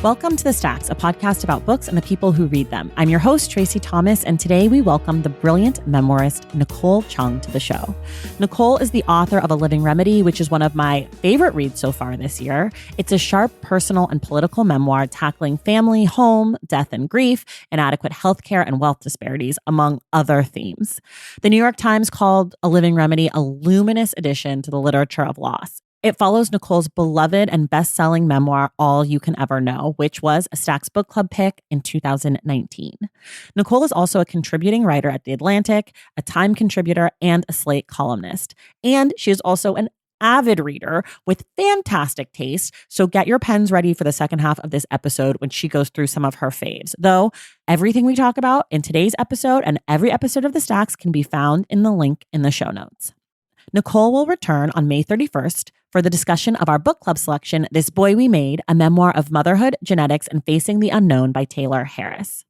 Welcome to The Stacks, a podcast about books and the people who read them. I'm your host, Tracy Thomas, and today we welcome the brilliant memoirist Nicole Chung to the show. Nicole is the author of A Living Remedy, which is one of my favorite reads so far this year. It's a sharp, personal, and political memoir tackling family, home, death and grief, inadequate healthcare, and wealth disparities, among other themes. The New York Times called A Living Remedy a luminous addition to the literature of loss. It follows Nicole's beloved and best-selling memoir, All You Can Ever Know, which was a Stacks Book Club pick in 2019. Nicole is also a contributing writer at The Atlantic, a Time contributor, and a Slate columnist. And she is also an avid reader with fantastic taste, so get your pens ready for the second half of this episode when she goes through some of her faves. Though, everything we talk about in today's episode and every episode of The Stacks can be found in the link in the show notes. Nicole will return on May 31st for the discussion of our book club selection, This Boy We Made, a memoir of motherhood, genetics, and facing the unknown by Taylor Harris.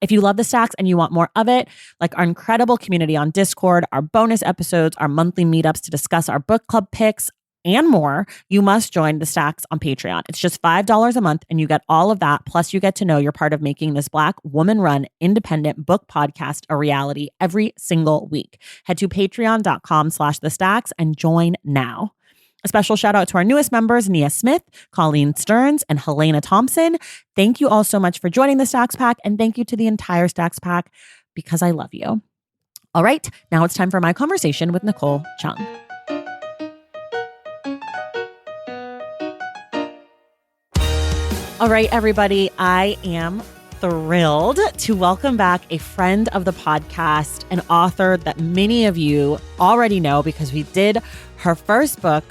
If you love The Stacks and you want more of it, like our incredible community on Discord, our bonus episodes, our monthly meetups to discuss our book club picks, and more, you must join The Stacks on Patreon. It's just $5 a month and you get all of that. Plus you get to know you're part of making this Black woman-run independent book podcast a reality every single week. Head to patreon.com/thestacks and join now. A special shout out to our newest members, Nia Smith, Colleen Stearns, and Helena Thompson. Thank you all so much for joining the Stacks Pack, and thank you to the entire Stacks Pack because I love you. All right, now it's time for my conversation with Nicole Chung. All right, everybody, I am thrilled to welcome back a friend of the podcast, an author that many of you already know because we did her first book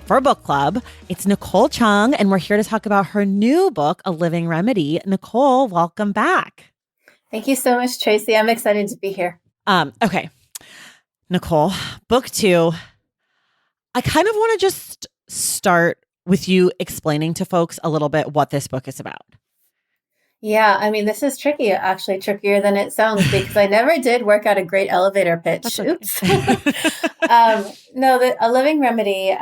for book club. It's Nicole Chung, and we're here to talk about her new book, A Living Remedy. Nicole, welcome back. Thank you so much, Tracy. I'm excited to be here. Okay, Nicole, book two. I kind of want to just start with you explaining to folks a little bit what this book is about. Yeah, I mean, this is tricky, actually trickier than it sounds because I never did work out a great elevator pitch. That's okay. Oops. A Living Remedy.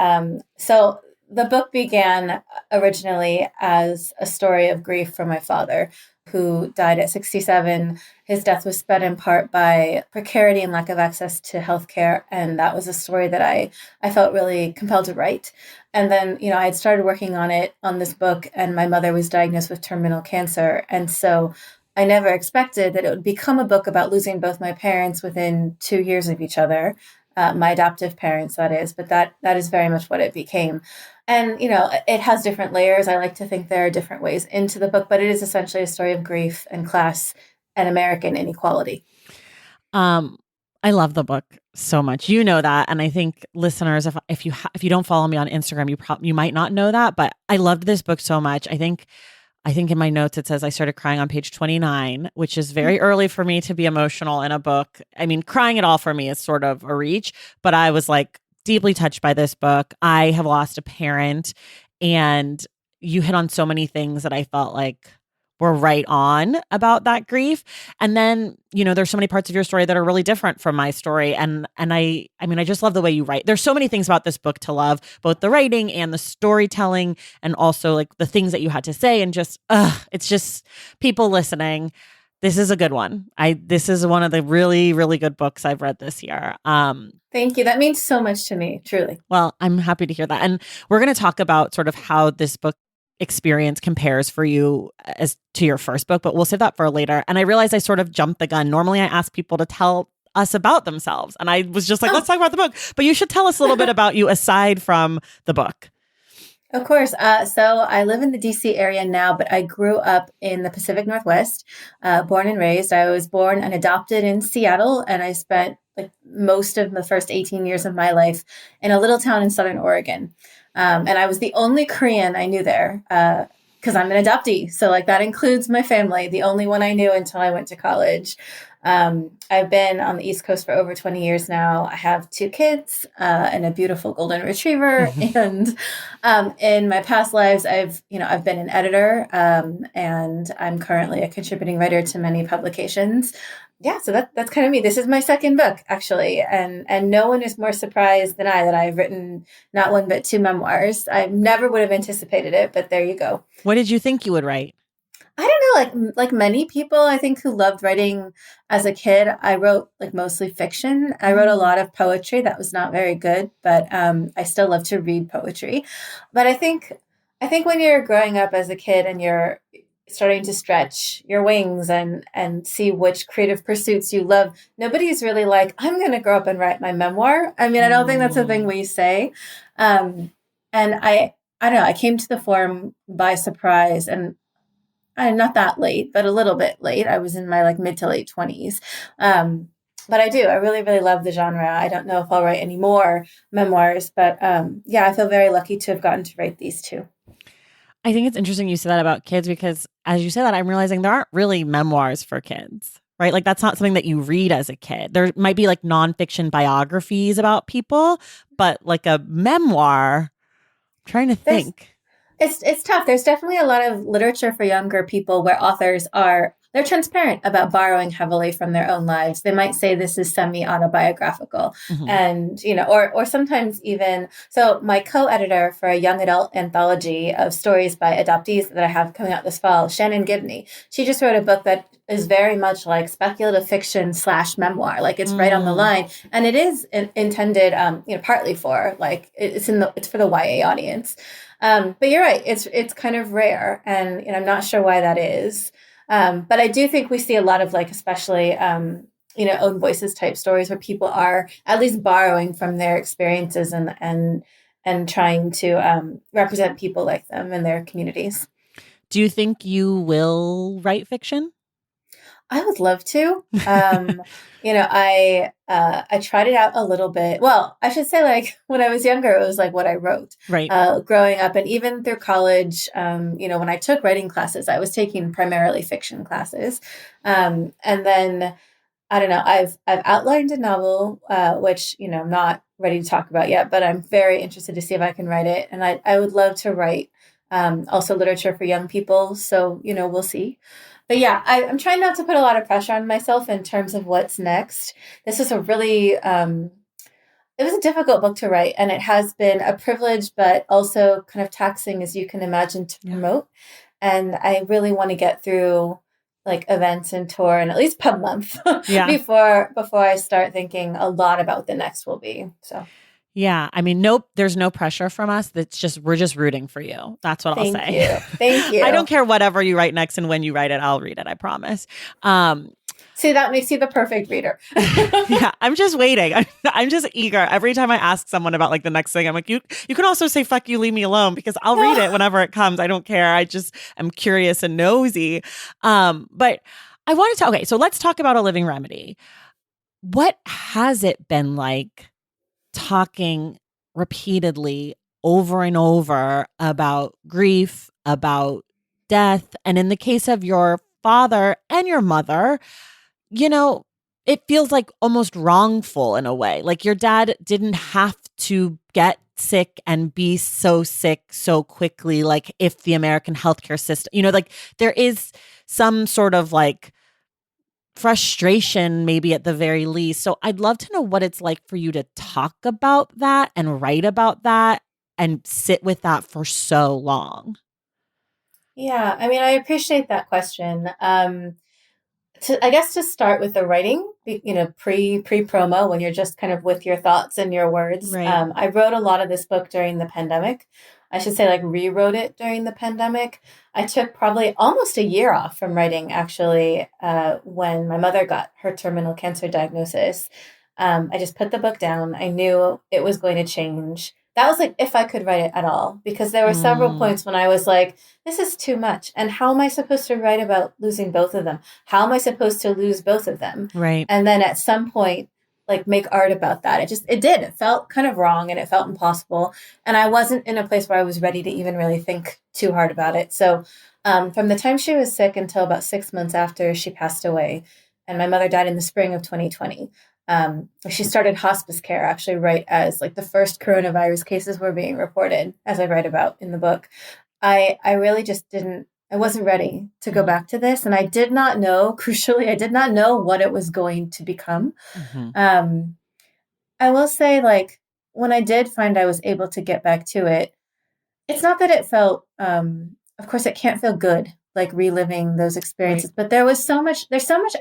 So the book began originally as a story of grief for my father, who died at 67. His death was sped in part by precarity and lack of access to healthcare. And that was a story that I felt really compelled to write. And then, I had started working on this book, and my mother was diagnosed with terminal cancer. And so I never expected that it would become a book about losing both my parents within 2 years of each other, my adoptive parents, that is. But that is very much what it became. And, it has different layers. I like to think there are different ways into the book, but it is essentially a story of grief and class and American inequality. I love the book so much. You know that. And I think listeners, if you don't follow me on Instagram, you might not know that, but I loved this book so much. I think in my notes, it says I started crying on page 29, which is very early for me to be emotional in a book. I mean, crying at all for me is sort of a reach, but I was like deeply touched by this book. I have lost a parent, and you hit on so many things that I felt like were right on about that grief. And then, there's so many parts of your story that are really different from my story. And I just love the way you write. There's so many things about this book to love, both the writing and the storytelling, and also like the things that you had to say, and just, it's just people listening. This is a good one. This is one of the really, really good books I've read this year. Thank you. That means so much to me, truly. Well, I'm happy to hear that. And we're going to talk about sort of how this book experience compares for you as to your first book, but we'll save that for later. And I realized I sort of jumped the gun. Normally I ask people to tell us about themselves, and I was just like, let's talk about the book. But you should tell us a little bit about you aside from the book. Of course. So I live in the DC area now, but I grew up in the Pacific Northwest, born and raised. I was born and adopted in Seattle, and I spent like most of the first 18 years of my life in a little town in Southern Oregon. And I was the only Korean I knew there because I'm an adoptee. So like that includes my family, the only one I knew until I went to college. I've been on the East Coast for over 20 years now. I have 2 kids and a beautiful golden retriever. And in my past lives, I've been an editor, and I'm currently a contributing writer to many publications. Yeah, so that's kind of me. This is my second book, actually, and no one is more surprised than I that I've written not one but two memoirs. I never would have anticipated it, but there you go. What did you think you would write? I don't know, like many people, I think who loved writing as a kid. I wrote like mostly fiction. I wrote a lot of poetry that was not very good, but I still love to read poetry. But I think when you're growing up as a kid and you're starting to stretch your wings and see which creative pursuits you love, nobody's really like, I'm going to grow up and write my memoir. I mean, I don't think that's a thing we say. And I don't know. I came to the forum by surprise, and I'm not that late, but a little bit late. I was in my like mid to late 20s. But I do. I really, really love the genre. I don't know if I'll write any more memoirs, but yeah, I feel very lucky to have gotten to write these two. I think it's interesting you said that about kids because as you say that, I'm realizing there aren't really memoirs for kids, right? Like that's not something that you read as a kid. There might be like nonfiction biographies about people, but like a memoir, I'm trying to There's think. it's tough. There's definitely a lot of literature for younger people where authors are they're transparent about borrowing heavily from their own lives. They might say this is semi-autobiographical. Mhm. And, or sometimes even so my co-editor for a young adult anthology of stories by adoptees that I have coming out this fall, Shannon Gibney, she just wrote a book that is very much like speculative fiction slash memoir. Like it's right on the Mm. line. And it is intended partly for like it's for the YA audience. But you're right. It's kind of rare, and I'm not sure why that is. But I do think we see a lot of like, especially own voices type stories where people are at least borrowing from their experiences and trying to represent people like them in their communities. Do you think you will write fiction? I would love to. I tried it out a little bit. Well, I should say like when I was younger, it was like what I wrote. Right. Growing up and even through college, when I took writing classes, I was taking primarily fiction classes. And then I don't know, I've outlined a novel, which, I'm not ready to talk about yet, but I'm very interested to see if I can write it. And I would love to write also literature for young people. So, we'll see. But yeah, I'm trying not to put a lot of pressure on myself in terms of what's next. This is a really, it was a difficult book to write, and it has been a privilege, but also kind of taxing, as you can imagine, to Yeah. promote. And I really want to get through like events and tour and at least pub month Yeah. before I start thinking a lot about what the next will be. So Yeah. I mean, nope, there's no pressure from us. We're just rooting for you. That's what I'll thank say. you. Thank I don't you. care whatever you write next and when you write it, I'll read it. I promise. Um, See, that makes you the perfect reader. yeah, I'm just waiting. I'm just eager. Every time I ask someone about like the next thing, I'm like, you can also say, fuck you, leave me alone because I'll read it whenever it comes. I don't care. I just am curious and nosy. But I wanted to, okay, so let's talk about A Living Remedy. What has it been like talking repeatedly over and over about grief, about death, and in the case of your father and your mother, you know, it feels like almost wrongful in a way. Like your dad didn't have to get sick and be so sick so quickly, like if the American healthcare system, like there is some sort of like frustration, maybe at the very least. So I'd love to know what it's like for you to talk about that and write about that and sit with that for so long. Yeah, I mean, I appreciate that question. I guess to start with the writing, pre promo when you're just kind of with your thoughts and your words. Right. I wrote a lot of this book during the pandemic. I should say, like, rewrote it during the pandemic. I took probably almost a year off from writing, actually, when my mother got her terminal cancer diagnosis. I just put the book down. I knew it was going to change. That was like if I could write it at all, because there were several Mm, points when I was like, this is too much. And how am I supposed to write about losing both of them? How am I supposed to lose both of them? right. And then at some point, like make art about that. It felt kind of wrong and it felt impossible. And I wasn't in a place where I was ready to even really think too hard about it. So from the time she was sick until about 6 months after she passed away, and my mother died in the spring of 2020. She started hospice care actually right as like the first coronavirus cases were being reported, as I write about in the book. I really just didn't I wasn't ready to go Mm-hmm. back to this. And I did not know, crucially, I did not know what it was going to become. Mm-hmm. Um, I will say, like, when I did find I was able to get back to it, it's not that it felt, of course, it can't feel good, like reliving those Right. experiences, but there's so much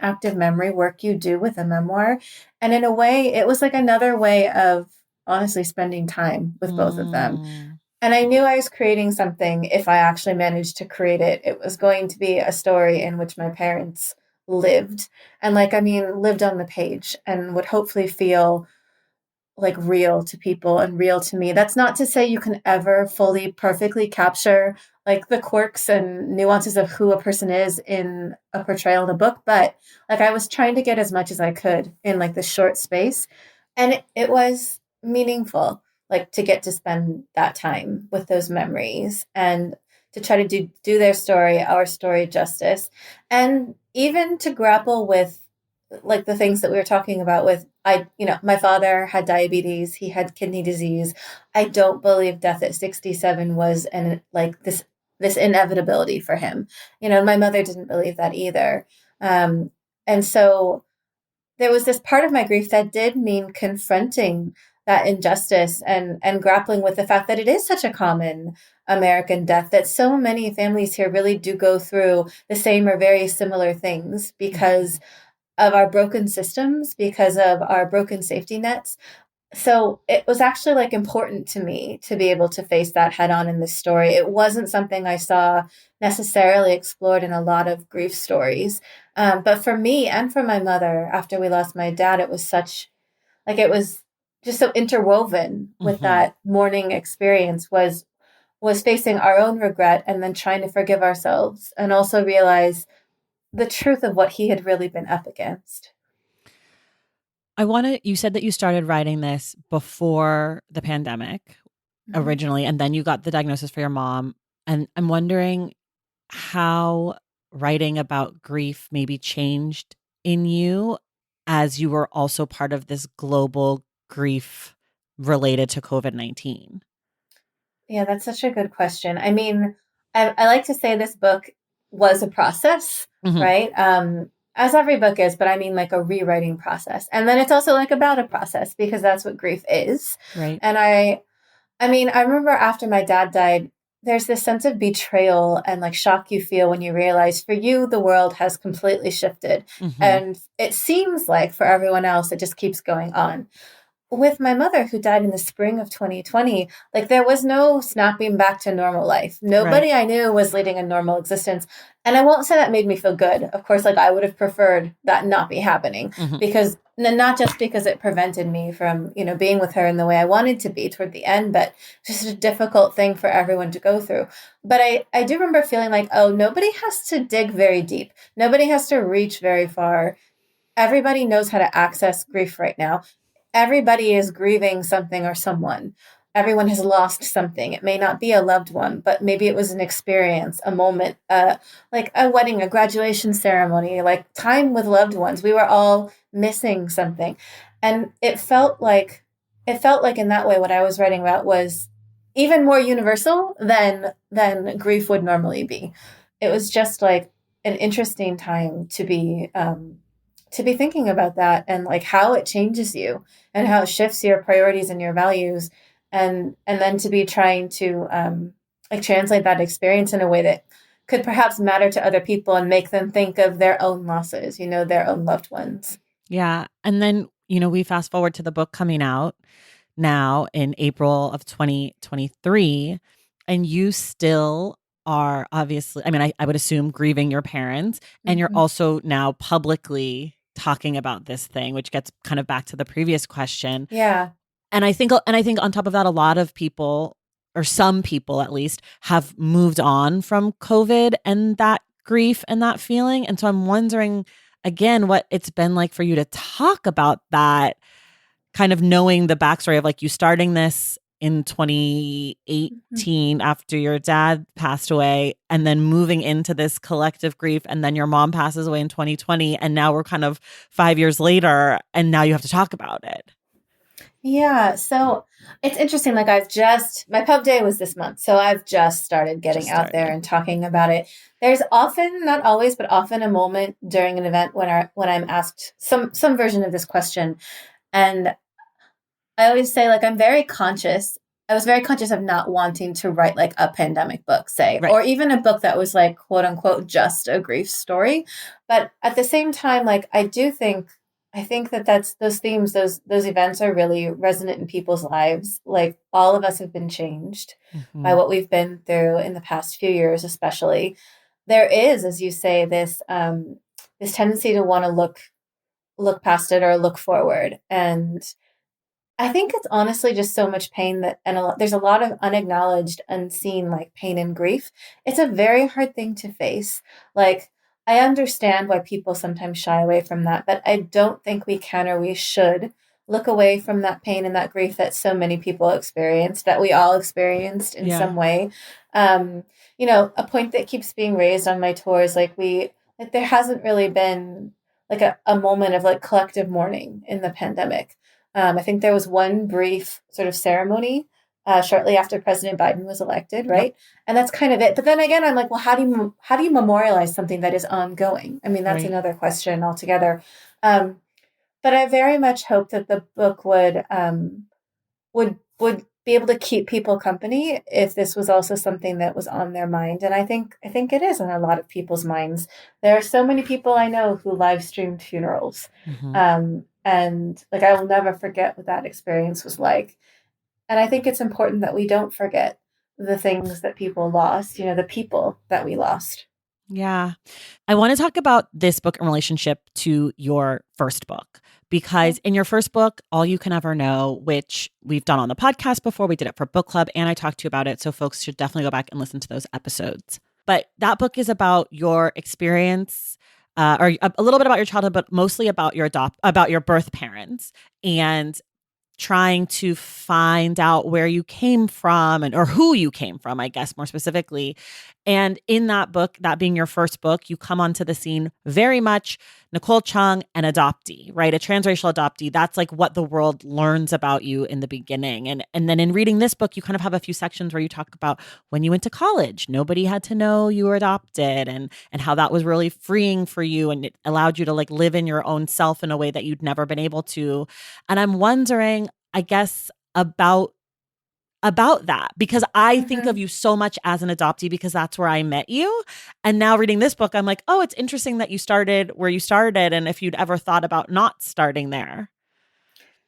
active memory work you do with a memoir. And in a way, it was like another way of honestly spending time with both of them. Mm. And I knew I was creating something if I actually managed to create it. It was going to be a story in which my parents lived and, like, I mean, lived on the page and would hopefully feel like real to people and real to me. That's not to say you can ever fully perfectly capture like the quirks and nuances of who a person is in a portrayal in a book, but like I was trying to get as much as I could in like the short space. And it was meaningful, like to get to spend that time with those memories and to try to do their story, our story justice, and even to grapple with like the things that we were talking about with my father had diabetes, he had kidney disease. I don't believe death at 67 was an like this inevitability for him. My mother didn't believe that either. And so there was this part of my grief that did mean confronting that injustice and grappling with the fact that it is such a common American death, that so many families here really do go through the same or very similar things because of our broken systems, because of our broken safety nets. So it was actually like important to me to be able to face that head on in this story. It wasn't something I saw necessarily explored in a lot of grief stories. But for me and for my mother, after we lost my dad, it was it was just so interwoven with Mm-hmm. that mourning experience was facing our own regret and then trying to forgive ourselves and also realize the truth of what he had really been up against. You said that you started writing this before the pandemic Mhm. originally, and then you got the diagnosis for your mom. And I'm wondering how writing about grief maybe changed in you as you were also part of this global grief related to COVID-19. Yeah, that's such a good question. I mean, I like to say this book was a process, Hmm. right? As every book is, but I mean like a rewriting process. And then it's also like about a process because that's what grief is. Right. And I mean, I remember after my dad died, there's this sense of betrayal and like shock you feel when you realize for you, the world has completely shifted. Hmm. And it seems like for everyone else, it just keeps going on. With my mother who died in the spring of 2020, like there was no snapping back to normal life. Right. Nobody I knew was leading a normal existence. And I won't say that made me feel good. Of course, like I would have preferred that not be happening Hmm. because not just because it prevented me from, being with her in the way I wanted to be toward the end, but just a difficult thing for everyone to go through. But I do remember feeling like, oh, nobody has to dig very deep. Nobody has to reach very far. Everybody knows how to access grief right now. Everybody is grieving something or someone. Everyone has lost something. It may not be a loved one, but maybe it was an experience, a moment, like a wedding, a graduation ceremony, like time with loved ones. We were all missing something. And it felt like in that way what I was writing about was even more universal than grief would normally be. It was just like an interesting time to be thinking about that and like how it changes you and how it shifts your priorities and your values, and then to be trying to like translate that experience in a way that could perhaps matter to other people and make them think of their own losses, their own loved ones. Yeah. And then, we fast forward to the book coming out now in April of 2023, and you still are obviously, I mean, I would assume grieving your parents, and you're Mm-hmm. also now publicly talking about this thing, which gets kind of back to the previous question. Yeah. And I think on top of that, a lot of people, or some people at least, have moved on from COVID and that grief and that feeling. And so I'm wondering again what it's been like for you to talk about that, kind of knowing the backstory of like you starting this in Mm-hmm. 2018 after your dad passed away, and then moving into this collective grief, and then your mom passes away in 2020, and now we're kind of 5 years later, and now you have to talk about it. Yeah, so it's interesting. Like my pub day was this month, so I've just started Just getting out there started. and talking about it. There's often, not always, but often a moment during an event when I'm asked some version of this question, and I always say like I'm very conscious. I was very conscious of not wanting to write like a pandemic book, say, Right. or even a book that was like quote unquote just a grief story. But at the same time, like I think that that's those themes, those events are really resonant in people's lives. Like all of us have been changed by Hmm. what we've been through in the past few years, especially. There is, as you say, this tendency to want to look past it or look forward. And I think it's honestly just so much pain there's a lot of unacknowledged, unseen like pain and grief. It's a very hard thing to face. Like, I understand why people sometimes shy away from that, but I don't think we can or we should look away from that pain and that grief that so many people experienced, that we all experienced in Yeah. some way. Um, a point that keeps being raised on my tours, like there hasn't really been like a moment of like collective mourning in the pandemic. I think there was one brief sort of ceremony shortly after President Biden was elected, Yep. right? And that's kind of it. But then again, I'm like, well, how do you memorialize something that is ongoing? I mean, that's Right. another question altogether. Um, but I very much hope that the book would be able to keep people company if this was also something that was on their mind. And I think it is on a lot of people's minds. There are so many people I know who live streamed funerals. Hmm. And like I will never forget what that experience was like. And I think it's important that we don't forget the things that people lost, the people that we lost. Yeah. I want to talk about this book in relationship to your first book, because Okay. in your first book, All You Can Ever Know, which we've done on the podcast before, we did it for book club and I talked to you about it. So folks should definitely go back and listen to those episodes. But that book is about your experience, or a little bit about your childhood, but mostly about about your birth parents and trying to find out where you came from or who you came from, I guess more specifically. And in that book, that being your first book, you come onto the scene very much Nicole Chung, an adoptee, right? A transracial adoptee. That's like what the world learns about you in the beginning. And then in reading this book, you kind of have a few sections where you talk about when you went to college, nobody had to know you were adopted, and how that was really freeing for you and it allowed you to like live in your own self in a way that you'd never been able to. And I'm wondering, I guess, about that, because I think of Mm-hmm. you so much as an adoptee because that's where I met you. And now reading this book, I'm like, oh, it's interesting that you started where you started and if you'd ever thought about not starting there.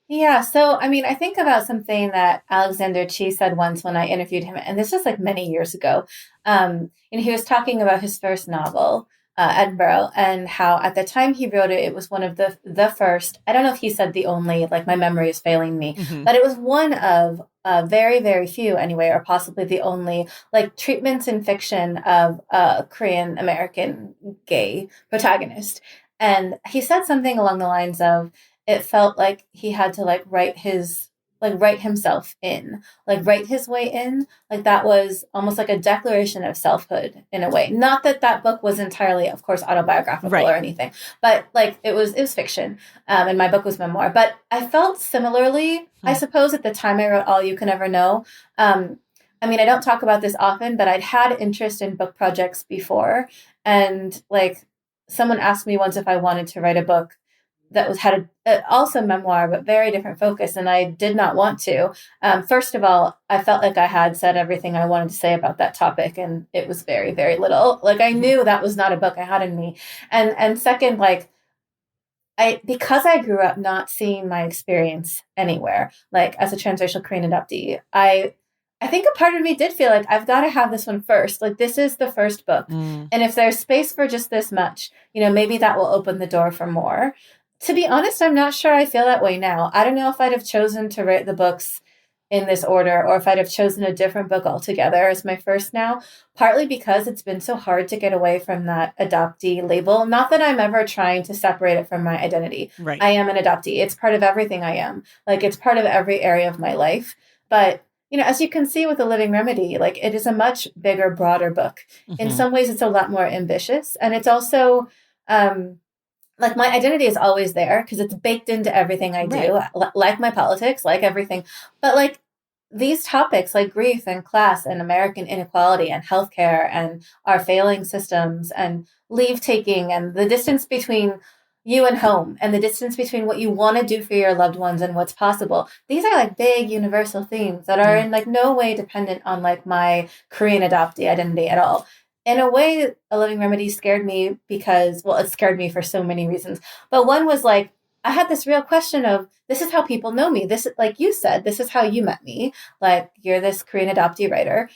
Yeah, so I mean, I think about something that Alexander Chi said once when I interviewed him, and this was like many years ago. And he was talking about his first novel, Edinburgh, and how at the time he wrote it, it was one of the first. I don't know if he said the only. Like my memory is failing me, Hmm. but it was one of very very few anyway, or possibly the only like treatments in fiction of a Korean American gay protagonist. And he said something along the lines of it felt like he had to write himself in, like write his way in, like that was almost like a declaration of selfhood in a way. Not that that book was entirely, of course, autobiographical or Right. anything, but like it was fiction, and my book was memoir. But I felt similarly, I Hmm. suppose, at the time I wrote All You Can Ever Know. I mean, I don't talk about this often, but I'd had interest in book projects before, and like someone asked me once if I wanted to write a book that was had also memoir, but very different focus, and I did not want to. First of all, I felt like I had said everything I wanted to say about that topic, and it was very, very little. Like I knew that was not a book I had in me, and second, like because I grew up not seeing my experience anywhere, like as a transracial Korean adoptee, I think a part of me did feel like I've got to have this one first. Like this is the first book, Mm. and if there's space for just this much, maybe that will open the door for more. To be honest, I'm not sure I feel that way now. I don't know if I'd have chosen to write the books in this order or if I'd have chosen a different book altogether as my first now, partly because it's been so hard to get away from that adoptee label. Not that I'm ever trying to separate it from my identity. Right. I am an adoptee. It's part of everything I am. Like it's part of every area of my life. But as you can see with The Living Remedy, like it is a much bigger, broader book. In Hmm. some ways, it's a lot more ambitious. And it's also, um, like my identity is always there because it's baked into everything I do, Right. like my politics, like everything. But like these topics like grief and class and American inequality and healthcare and our failing systems and leave taking and the distance between you and home and the distance between what you want to do for your loved ones and what's possible. These are like big universal themes that are Yeah. in like no way dependent on like my Korean adoptee identity at all. In a way, A Living Remedy scared me because, well, it scared me for so many reasons. But one was like, I had this real question of this is how people know me. This, like you said, this is how you met me. Like, you're this Korean adoptee writer.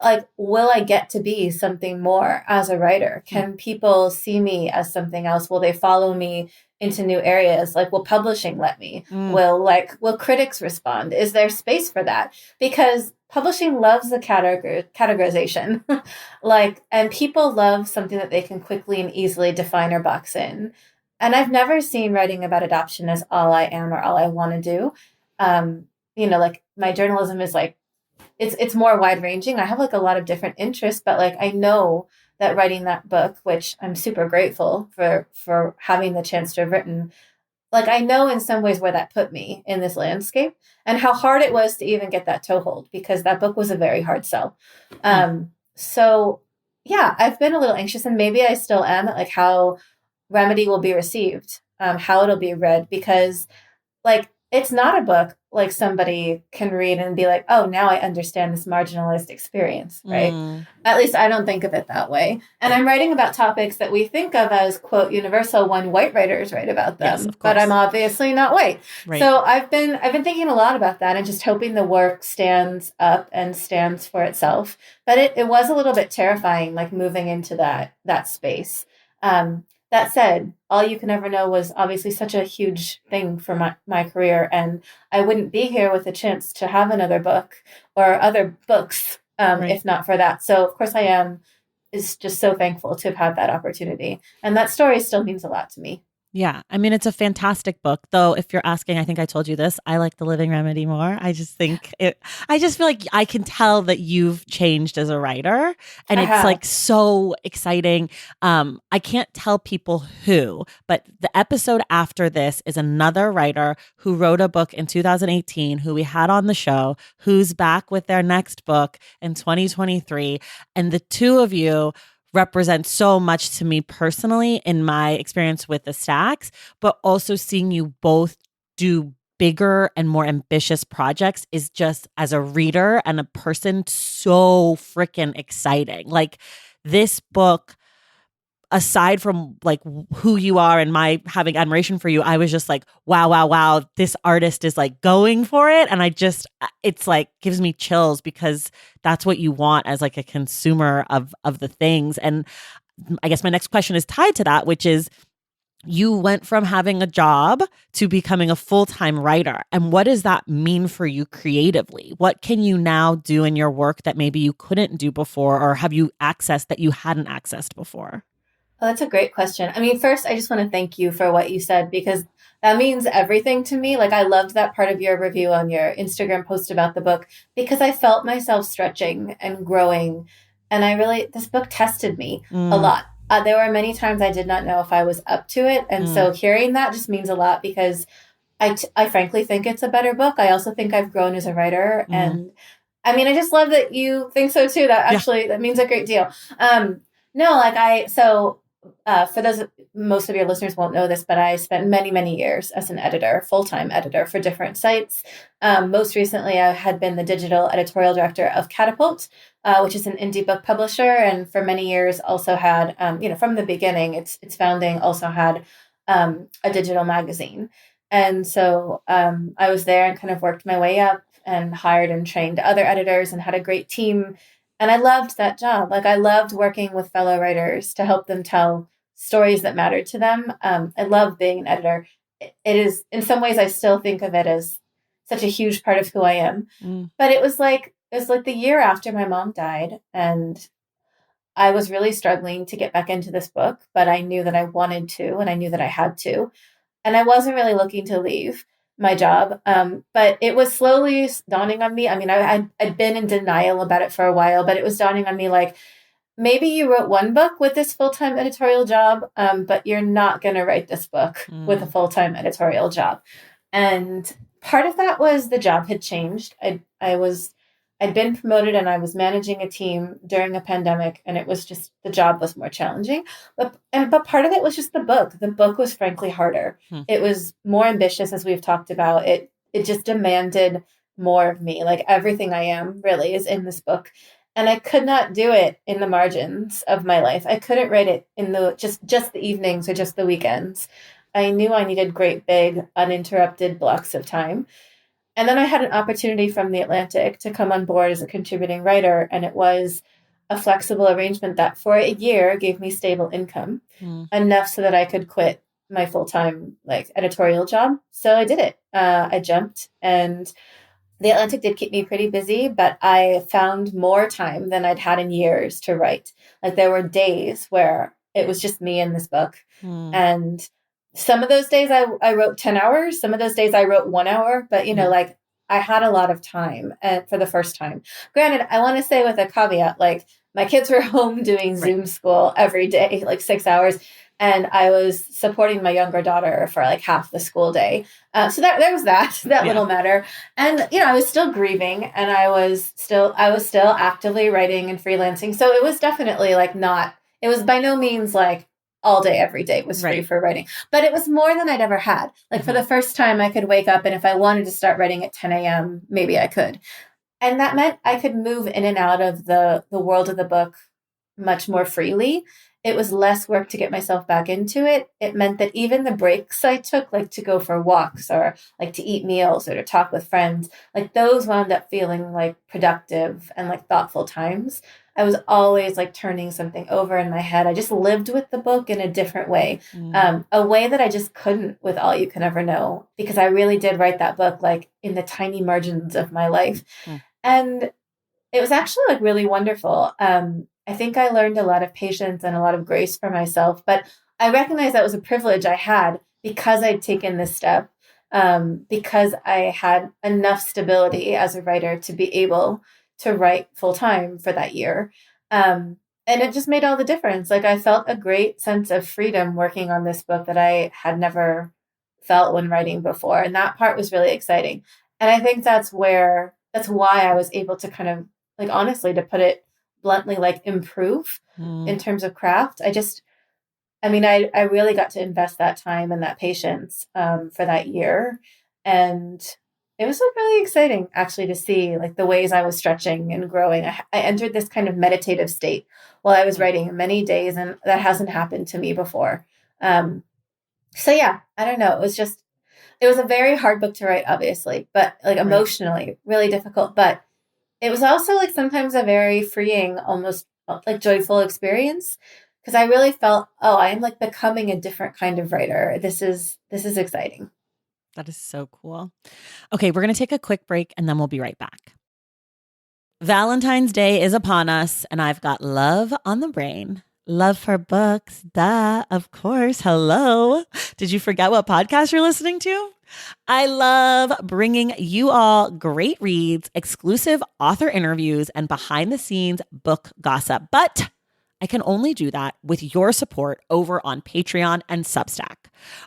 Like, will I get to be something more as a writer? Can people see me as something else? Will they follow me into new areas? Like, will publishing let me? Mm. Will critics respond? Is there space for that? Because publishing loves the categorization. Like, and people love something that they can quickly and easily define or box in. And I've never seen writing about adoption as all I am or all I want to do. Like my journalism is like it's more wide ranging. I have like a lot of different interests, but like I know that writing that book, which I'm super grateful for having the chance to have written, like I know in some ways where that put me in this landscape and how hard it was to even get that toehold because that book was a very hard sell. So yeah, I've been a little anxious and maybe I still am at like how Remedy will be received, how it'll be read, because like it's not a book like somebody can read and be like, oh, now I understand this marginalized experience, right? Mm. At least I don't think of it that way. And I'm writing about topics that we think of as, quote, universal when white writers write about them. Yes, of But course. I'm obviously not white. Right. So I've been thinking a lot about that and just hoping the work stands up and stands for itself. But it was a little bit terrifying, like moving into that space. That said, All You Can Ever Know was obviously such a huge thing for my career, and I wouldn't be here with a chance to have another book or other books Right. if not for that. So, of course, I am is just so thankful to have had that opportunity. And that story still means a lot to me. Yeah. I mean, it's a fantastic book, though. If you're asking, I think I told you this. I like The Living Remedy more. I just feel like I can tell that you've changed as a writer and I it's have. like so exciting. I can't tell people who, but the episode after this is another writer who wrote a book in 2018, who we had on the show, who's back with their next book in 2023. And the two of you represent so much to me personally in my experience with the Stacks, but also seeing you both do bigger and more ambitious projects is just, as a reader and a person, so freaking exciting. Like this book, aside from like who you are and my having admiration for you, I was just like, wow, wow, wow, this artist is like going for it. And it's like gives me chills because that's what you want as like a consumer of the things. And I guess my next question is tied to that, which is you went from having a job to becoming a full-time writer. And what does that mean for you creatively? What can you now do in your work that maybe you couldn't do before, or have you accessed that you hadn't accessed before? Oh, that's a great question. I mean, first, I just want to thank you for what you said because that means everything to me. Like, I loved that part of your review on your Instagram post about the book because I felt myself stretching and growing. And this book tested me a lot. There were many times I did not know if I was up to it. And so hearing that just means a lot because I frankly think it's a better book. I also think I've grown as a writer. And I mean, I just love that you think so too. That means a great deal. No, for those, most of your listeners won't know this, but I spent many, many years as an editor, full-time editor for different sites. Most recently, I had been the digital editorial director of Catapult, which is an indie book publisher. And for many years also had, from the beginning, its founding also had a digital magazine. And so I was there and kind of worked my way up and hired and trained other editors and had a great team. And I loved that job. Like I loved working with fellow writers to help them tell stories that mattered to them. I love being an editor. It is, in some ways, I still think of it as such a huge part of who I am. But it was like the year after my mom died, and I was really struggling to get back into this book, but I knew that I wanted to, and I knew that I had to. And I wasn't really looking to leave my job. But it was slowly dawning on me. I mean, I'd been in denial about it for a while, but it was dawning on me like, maybe you wrote one book with this full-time editorial job, but you're not going to write this book with a full-time editorial job. And part of that was the job had changed. I'd been promoted and I was managing a team during a pandemic, and it was just, the job was more challenging. But part of it was just the book. The book was frankly harder. It was more ambitious, as we've talked about. It just demanded more of me. Like everything I am really is in this book. And I could not do it in the margins of my life. I couldn't write it in the just the evenings or just the weekends. I knew I needed great big uninterrupted blocks of time. And then I had an opportunity from The Atlantic to come on board as a contributing writer, and it was a flexible arrangement that for a year gave me stable income, enough so that I could quit my full-time editorial job. So I did it. I jumped, and The Atlantic did keep me pretty busy, but I found more time than I'd had in years to write. Like there were days where it was just me in this book. And some of those days I wrote 10 hours. Some of those days I wrote 1 hour, but I had a lot of time for the first time. Granted, I want to say with a caveat, my kids were home doing Zoom school every day, 6 hours. And I was supporting my younger daughter for half the school day. So there was that little matter. And, I was still grieving, and I was still actively writing and freelancing. So it was definitely it was by no means all day, every day was free for writing. But it was more than I'd ever had. For the first time, I could wake up, and if I wanted to start writing at 10 a.m., maybe I could. And that meant I could move in and out of the world of the book much more freely. It was less work to get myself back into it. It meant that even the breaks I took, to go for walks or to eat meals or to talk with friends, those wound up feeling productive and thoughtful times. I was always turning something over in my head. I just lived with the book in a different way, a way that I just couldn't with All You Can Ever Know, because I really did write that book in the tiny margins of my life. And it was actually really wonderful. I think I learned a lot of patience and a lot of grace for myself, but I recognize that was a privilege I had because I'd taken this step, because I had enough stability as a writer to be able to write full time for that year. And it just made all the difference. I felt a great sense of freedom working on this book that I had never felt when writing before. And that part was really exciting. And I think that's why I was able to kind of, honestly, to put it bluntly, improve in terms of craft. I really got to invest that time and that patience for that year. And it was really exciting actually to see the ways I was stretching and growing. I entered this kind of meditative state while I was writing many days, and that hasn't happened to me before. So yeah, I don't know. It was a very hard book to write, obviously, but emotionally really difficult. But it was also sometimes a very freeing, almost joyful experience, because I really felt, I am becoming a different kind of writer. This is exciting. That is so cool. Okay, we're going to take a quick break and then we'll be right back. Valentine's Day is upon us, and I've got love on the brain. Love for books, duh, of course. Hello. Did you forget what podcast you're listening to? I love bringing you all great reads, exclusive author interviews, and behind the scenes book gossip. But I can only do that with your support over on Patreon and Substack.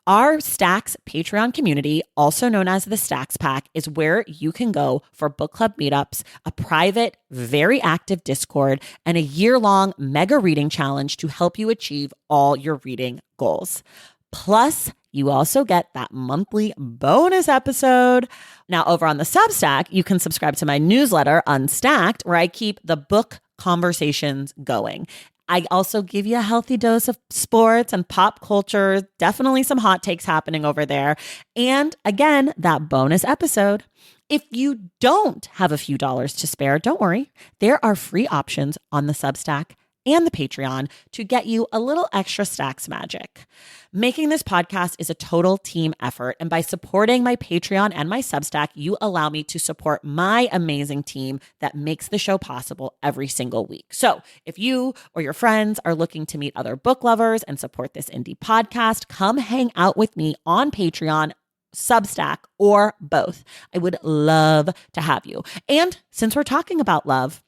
Our Stacks Patreon community, also known as the Stacks Pack, is where you can go for book club meetups, a private, very active Discord, and a year-long mega reading challenge to help you achieve all your reading goals. Plus, you also get that monthly bonus episode. Now, over on the Substack, you can subscribe to my newsletter, Unstacked, where I keep the book conversations going. I also give you a healthy dose of sports and pop culture, definitely some hot takes happening over there. And again, that bonus episode. If you don't have a few dollars to spare, don't worry. There are free options on the Substack and the Patreon to get you a little extra Stacks magic. Making this podcast is a total team effort, and by supporting my Patreon and my Substack, you allow me to support my amazing team that makes the show possible every single week. So if you or your friends are looking to meet other book lovers and support this indie podcast, come hang out with me on Patreon, Substack, or both. I would love to have you. And since we're talking about love,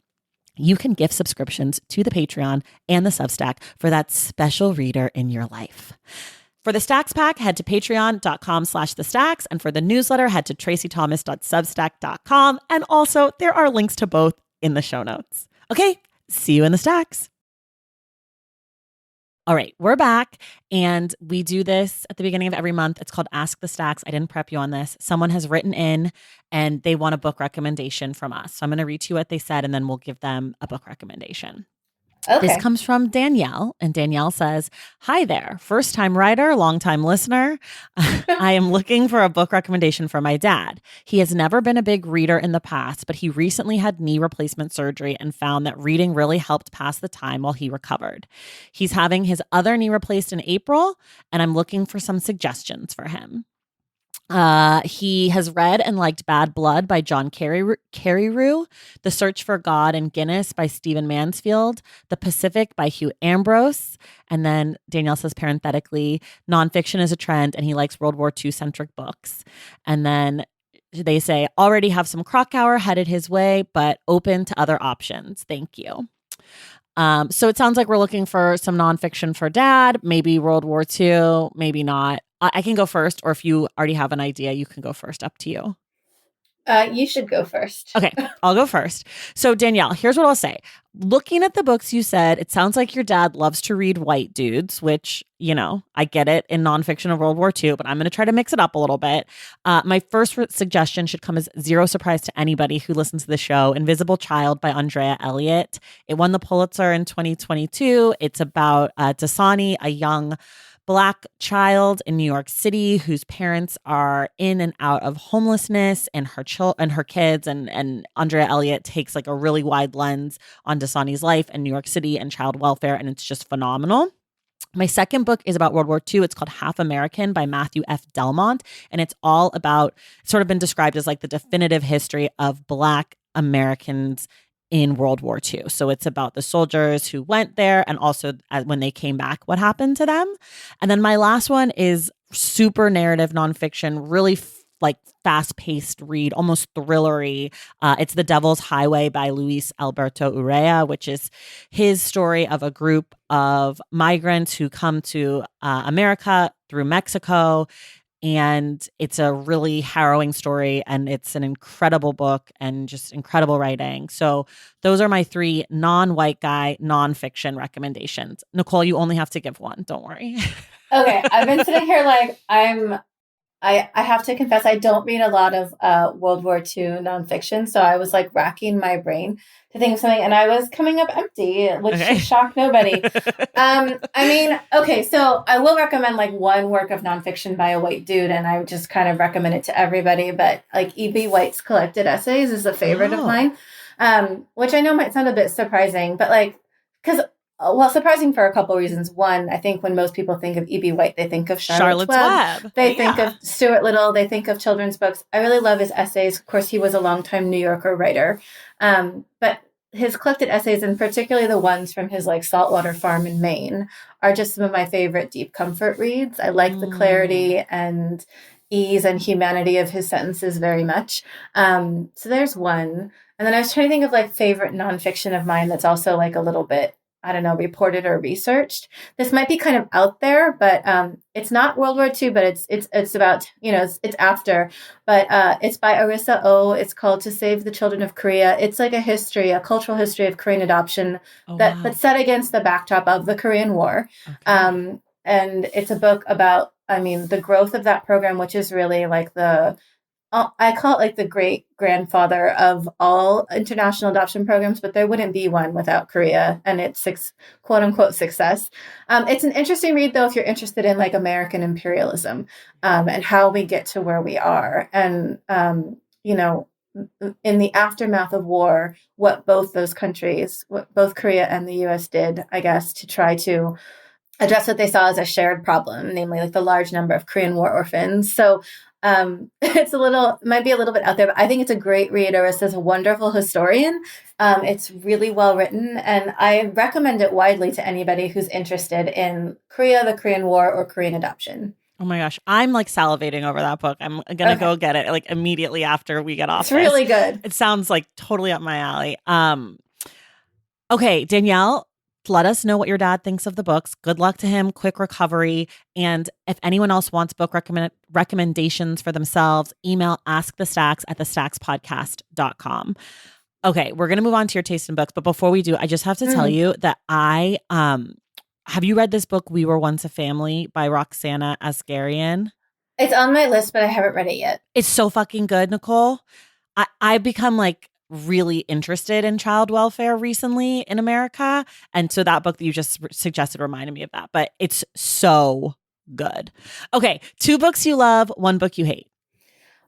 you can gift subscriptions to the Patreon and the Substack for that special reader in your life. For the Stacks Pack, head to patreon.com/thestacks. And for the newsletter, head to tracythomas.substack.com. And also, there are links to both in the show notes. Okay, see you in the stacks. All right, we're back, and we do this at the beginning of every month. It's called Ask the Stacks. I didn't prep you on this. Someone has written in, and they want a book recommendation from us. So I'm going to read to you what they said, and then we'll give them a book recommendation. Okay. This comes from Danielle, and Danielle says, "Hi there, first-time writer, long-time listener. I am looking for a book recommendation for my dad. He has never been a big reader in the past, but he recently had knee replacement surgery and found that reading really helped pass the time while he recovered. He's having his other knee replaced in April, and I'm looking for some suggestions for him. He has read and liked Bad Blood by John Carreyrou, The Search for God in Guinness by Stephen Mansfield, The Pacific by Hugh Ambrose." And then Danielle says parenthetically, nonfiction is a trend and he likes World War II centric books. And then they say, already have some Krakauer headed his way, but open to other options. Thank you. So it sounds like we're looking for some nonfiction for dad, maybe World War II, maybe not. I can go first, or if you already have an idea, you can go first. Up to you. You should go first. Okay, I'll go first. So Danielle, here's what I'll say. Looking at the books you said, it sounds like your dad loves to read white dudes, which, you know, I get it in nonfiction of World War II, but I'm going to try to mix it up a little bit. My first suggestion should come as zero surprise to anybody who listens to the show, Invisible Child by Andrea Elliott. It won the Pulitzer in 2022. It's about Dasani, a young Black child in New York City whose parents are in and out of homelessness, and her kids, and Andrea Elliott takes like a really wide lens on Dasani's life and New York City and child welfare, and it's just phenomenal. My second book is about World War II. It's called Half American by Matthew F. Delmont, and it's all about, sort of been described as like the definitive history of Black Americans in World War II. So it's about the soldiers who went there, and also when they came back, what happened to them. And then my last one is super narrative nonfiction, really like fast-paced read, almost thrillery. It's The Devil's Highway by Luis Alberto Urrea, which is his story of a group of migrants who come to America through Mexico. And it's a really harrowing story, and it's an incredible book and just incredible writing. So those are my three non-white guy nonfiction recommendations. Nicole, you only have to give one. Don't worry. Okay, I've been sitting here like I have to confess, I don't read a lot of World War II nonfiction, so I was like racking my brain to think of something, and I was coming up empty, which should shock nobody. I mean, okay, so I will recommend like one work of nonfiction by a white dude, and I just kind of recommend it to everybody, but like E.B. White's Collected Essays is a favorite of mine, which I know might sound a bit surprising, but like, because well, surprising for a couple of reasons. One, I think when most people think of E.B. White, they think of Charlotte's Web. They think of Stuart Little. They think of children's books. I really love his essays. Of course, he was a longtime New Yorker writer. But his collected essays, and particularly the ones from his like saltwater farm in Maine, are just some of my favorite deep comfort reads. I like the clarity and ease and humanity of his sentences very much. So there's one. And then I was trying to think of like favorite nonfiction of mine that's also like a little bit, I don't know, reported or researched. This might be kind of out there, but it's not World War II, but it's about, you know, it's after. But it's by Arissa O. It's called To Save the Children of Korea. It's like a cultural history of Korean adoption but set against the backdrop of the Korean War. Okay. And it's a book about, I mean, the growth of that program, which is really like I call it like the great grandfather of all international adoption programs, but there wouldn't be one without Korea and its quote unquote success. It's an interesting read, though, if you're interested in like American imperialism and how we get to where we are. And, you know, in the aftermath of war, what both those countries, what both Korea and the U.S. did, I guess, to try to address what they saw as a shared problem, namely like the large number of Korean War orphans. So it might be a little bit out there, but I think it's a great read. Arissa's a wonderful historian. It's really well written, and I recommend it widely to anybody who's interested in Korea, the Korean War, or Korean adoption. Oh my gosh, I'm like salivating over that book. I'm gonna go get it like immediately after we get off. It's really good. It sounds like totally up my alley. Okay, Danielle, let us know what your dad thinks of the books. Good luck to him, quick recovery. And if anyone else wants book recommendations for themselves, email askthestacks@thestackspodcast.com. Okay, we're going to move on to your taste in books. But before we do, I just have to tell you that have you read this book, We Were Once a Family by Roxana Asgharian? It's on my list, but I haven't read it yet. It's so fucking good, Nicole. I've become like really interested in child welfare recently in America. And so that book that you just suggested reminded me of that. But it's so good. Okay, 2 books you love, 1 book you hate.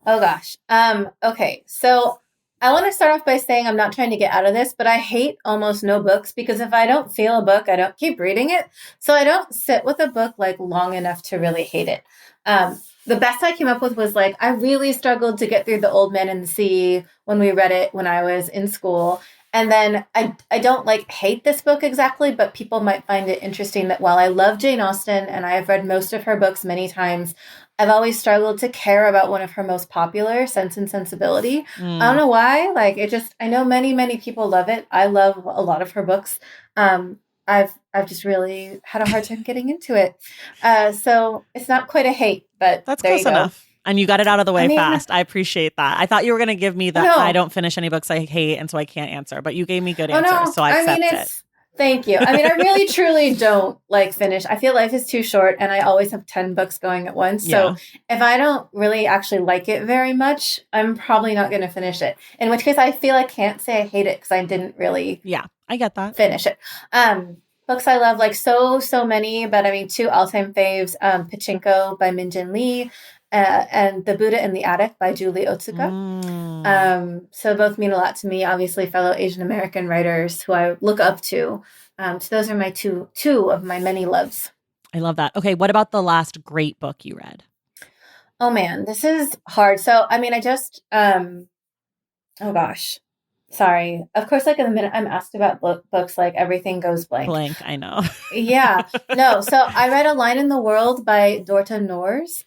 Oh gosh. Okay. So I want to start off by saying I'm not trying to get out of this, but I hate almost no books because if I don't feel a book, I don't keep reading it. So I don't sit with a book like long enough to really hate it. The best I came up with was like, I really struggled to get through The Old Man and the Sea when we read it when I was in school. And then I don't like hate this book exactly, but people might find it interesting that while I love Jane Austen and I have read most of her books many times, I've always struggled to care about one of her most popular, Sense and Sensibility. I don't know why. Like I know many, many people love it. I love a lot of her books. I've just really had a hard time getting into it. So it's not quite a hate, but that's close enough. And you got it out of the way fast. I appreciate that. I thought you were going to give me that I don't finish any books I hate and so I can't answer, but you gave me good answers, so I accept it. Thank you. I mean, I really, truly don't like finish. I feel life is too short and I always have 10 books going at once. So if I don't really actually like it very much, I'm probably not going to finish it. In which case I feel I can't say I hate it because I didn't really I get that. Finish it. Books I love, like so many, but I mean, 2 all-time faves, Pachinko by Min-Jin Lee and The Buddha in the Attic by Julie Otsuka. So both mean a lot to me, obviously fellow Asian American writers who I look up to. So those are my two of my many loves. I love that. Okay, what about the last great book you read? Oh man, this is hard. So, I mean, I just, oh gosh. Sorry. Of course, like in the minute I'm asked about books, like everything goes blank. Blank, I know. Yeah. No, so I read A Line in the World by Dorta Nors.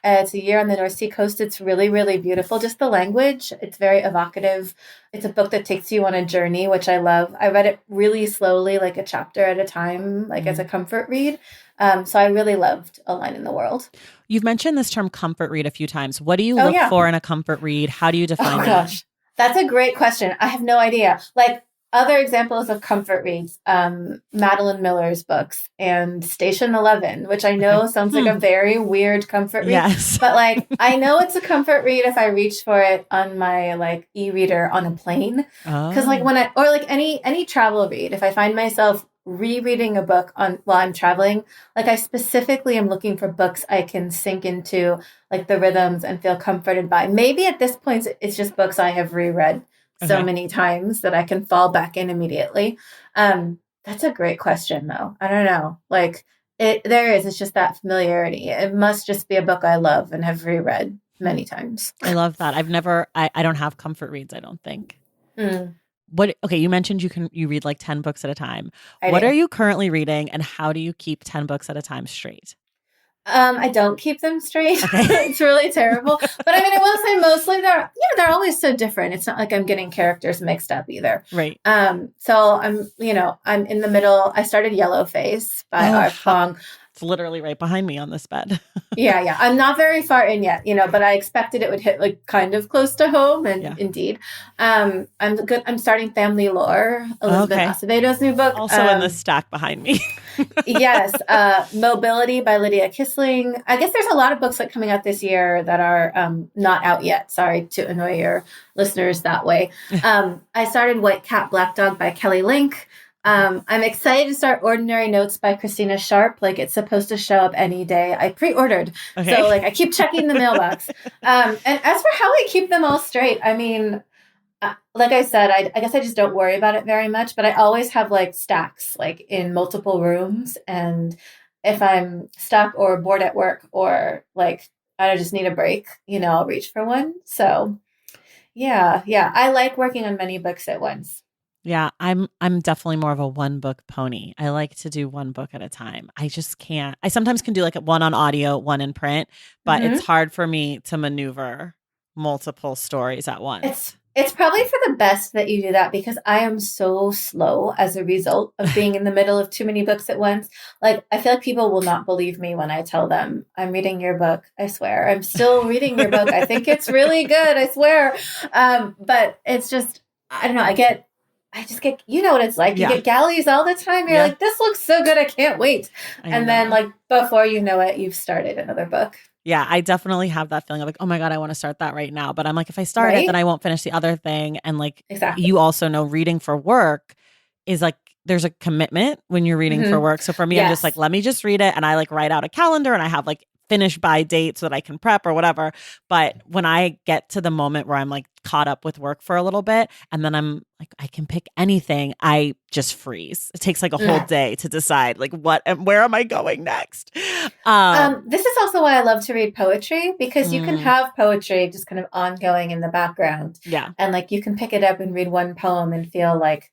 It's A Year on the North Sea Coast. It's really, really beautiful. Just the language. It's very evocative. It's a book that takes you on a journey, which I love. I read it really slowly, like a chapter at a time, like as a comfort read. So I really loved A Line in the World. You've mentioned this term comfort read a few times. What do you look for in a comfort read? How do you define that? Gosh. That's a great question. I have no idea. Like other examples of comfort reads, Madeline Miller's books and Station 11, which I know sounds like a very weird comfort read. Yes. But like, I know it's a comfort read if I reach for it on my like e-reader on a plane. Because like or like any travel read, if I find myself rereading a book while I'm traveling, like I specifically am looking for books I can sink into like the rhythms and feel comforted by. Maybe at this point it's just books I have reread so many times that I can fall back in immediately. That's a great question though. I don't know. Like it's just that familiarity. It must just be a book I love and have reread many times. I love that. I don't have comfort reads, I don't think. Okay, you mentioned you read like 10 books at a time. What are you currently reading and how do you keep 10 books at a time straight? I don't keep them straight. It's really terrible. But I mean, I will say mostly they're always so different. It's not like I'm getting characters mixed up either. Right. So I'm in the middle. I started Yellowface by Art Fong. It's literally right behind me on this bed. Yeah. I'm not very far in yet, but I expected it would hit like kind of close to home, and indeed. I'm starting Family Lore, Elizabeth Acevedo's new book. Also in the stack behind me. Yes. Mobility by Lydia Kissling. I guess there's a lot of books like coming out this year that are not out yet. Sorry to annoy your listeners that way. I started White Cat, Black Dog by Kelly Link. I'm excited to start Ordinary Notes by Christina Sharp. Like it's supposed to show up any day. I pre-ordered. So like I keep checking the mailbox. And as for how I keep them all straight, I mean, like I said, I guess I just don't worry about it very much, but I always have like stacks like in multiple rooms. And if I'm stuck or bored at work or like I just need a break, I'll reach for one. So yeah. I like working on many books at once. Yeah, I'm definitely more of a one book pony. I like to do one book at a time. I just can't. I sometimes can do like one on audio, one in print, but it's hard for me to maneuver multiple stories at once. It's probably for the best that you do that because I am so slow as a result of being in the middle of too many books at once. Like, I feel like people will not believe me when I tell them I'm reading your book. I swear. I'm still reading your book. I think it's really good. I swear. But it's just, I don't know. I just get, you know what it's like. You get galleys all the time. You're like, this looks so good. I can't wait. And then like before you know it, you've started another book. Yeah, I definitely have that feeling of like, oh my God, I want to start that right now. But I'm like, if I start it, then I won't finish the other thing. And like, you also know reading for work is like, there's a commitment when you're reading for work. So for me, I'm just like, let me just read it. And I like write out a calendar and I have like finish by date so that I can prep or whatever. But when I get to the moment where I'm like caught up with work for a little bit and then I'm like, I can pick anything, I just freeze. It takes like a whole day to decide like what and where am I going next? This is also why I love to read poetry because you can have poetry just kind of ongoing in the background. Yeah. And like you can pick it up and read one poem and feel like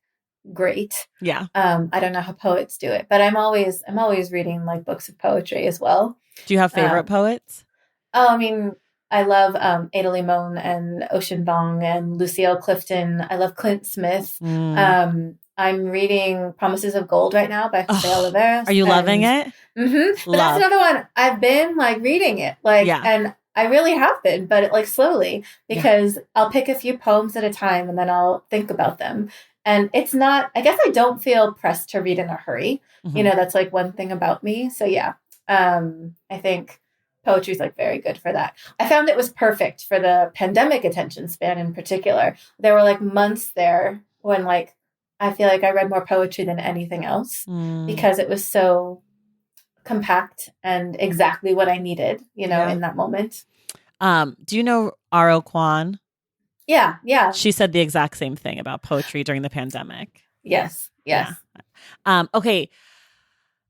great. Yeah. I don't know how poets do it, but I'm always reading like books of poetry as well. Do you have favorite poets? Oh, I mean, I love Ada Limon and Ocean Vuong and Lucille Clifton. I love Clint Smith. I'm reading Promises of Gold right now by Jose Oliveras. Are you loving it? Mm-hmm. But that's another one. I've been like reading it, like, and I really have been, but it, like slowly because I'll pick a few poems at a time and then I'll think about them. And it's not, I guess I don't feel pressed to read in a hurry. You know, that's like one thing about me. So yeah, I think poetry is like very good for that. I found it was perfect for the pandemic attention span in particular. There were like months there when like, I feel like I read more poetry than anything else because it was so compact and exactly what I needed, you know, in that moment. Do you know R.O. Kwan? Yeah. She said the exact same thing about poetry during the pandemic. Yes. Yeah. Okay.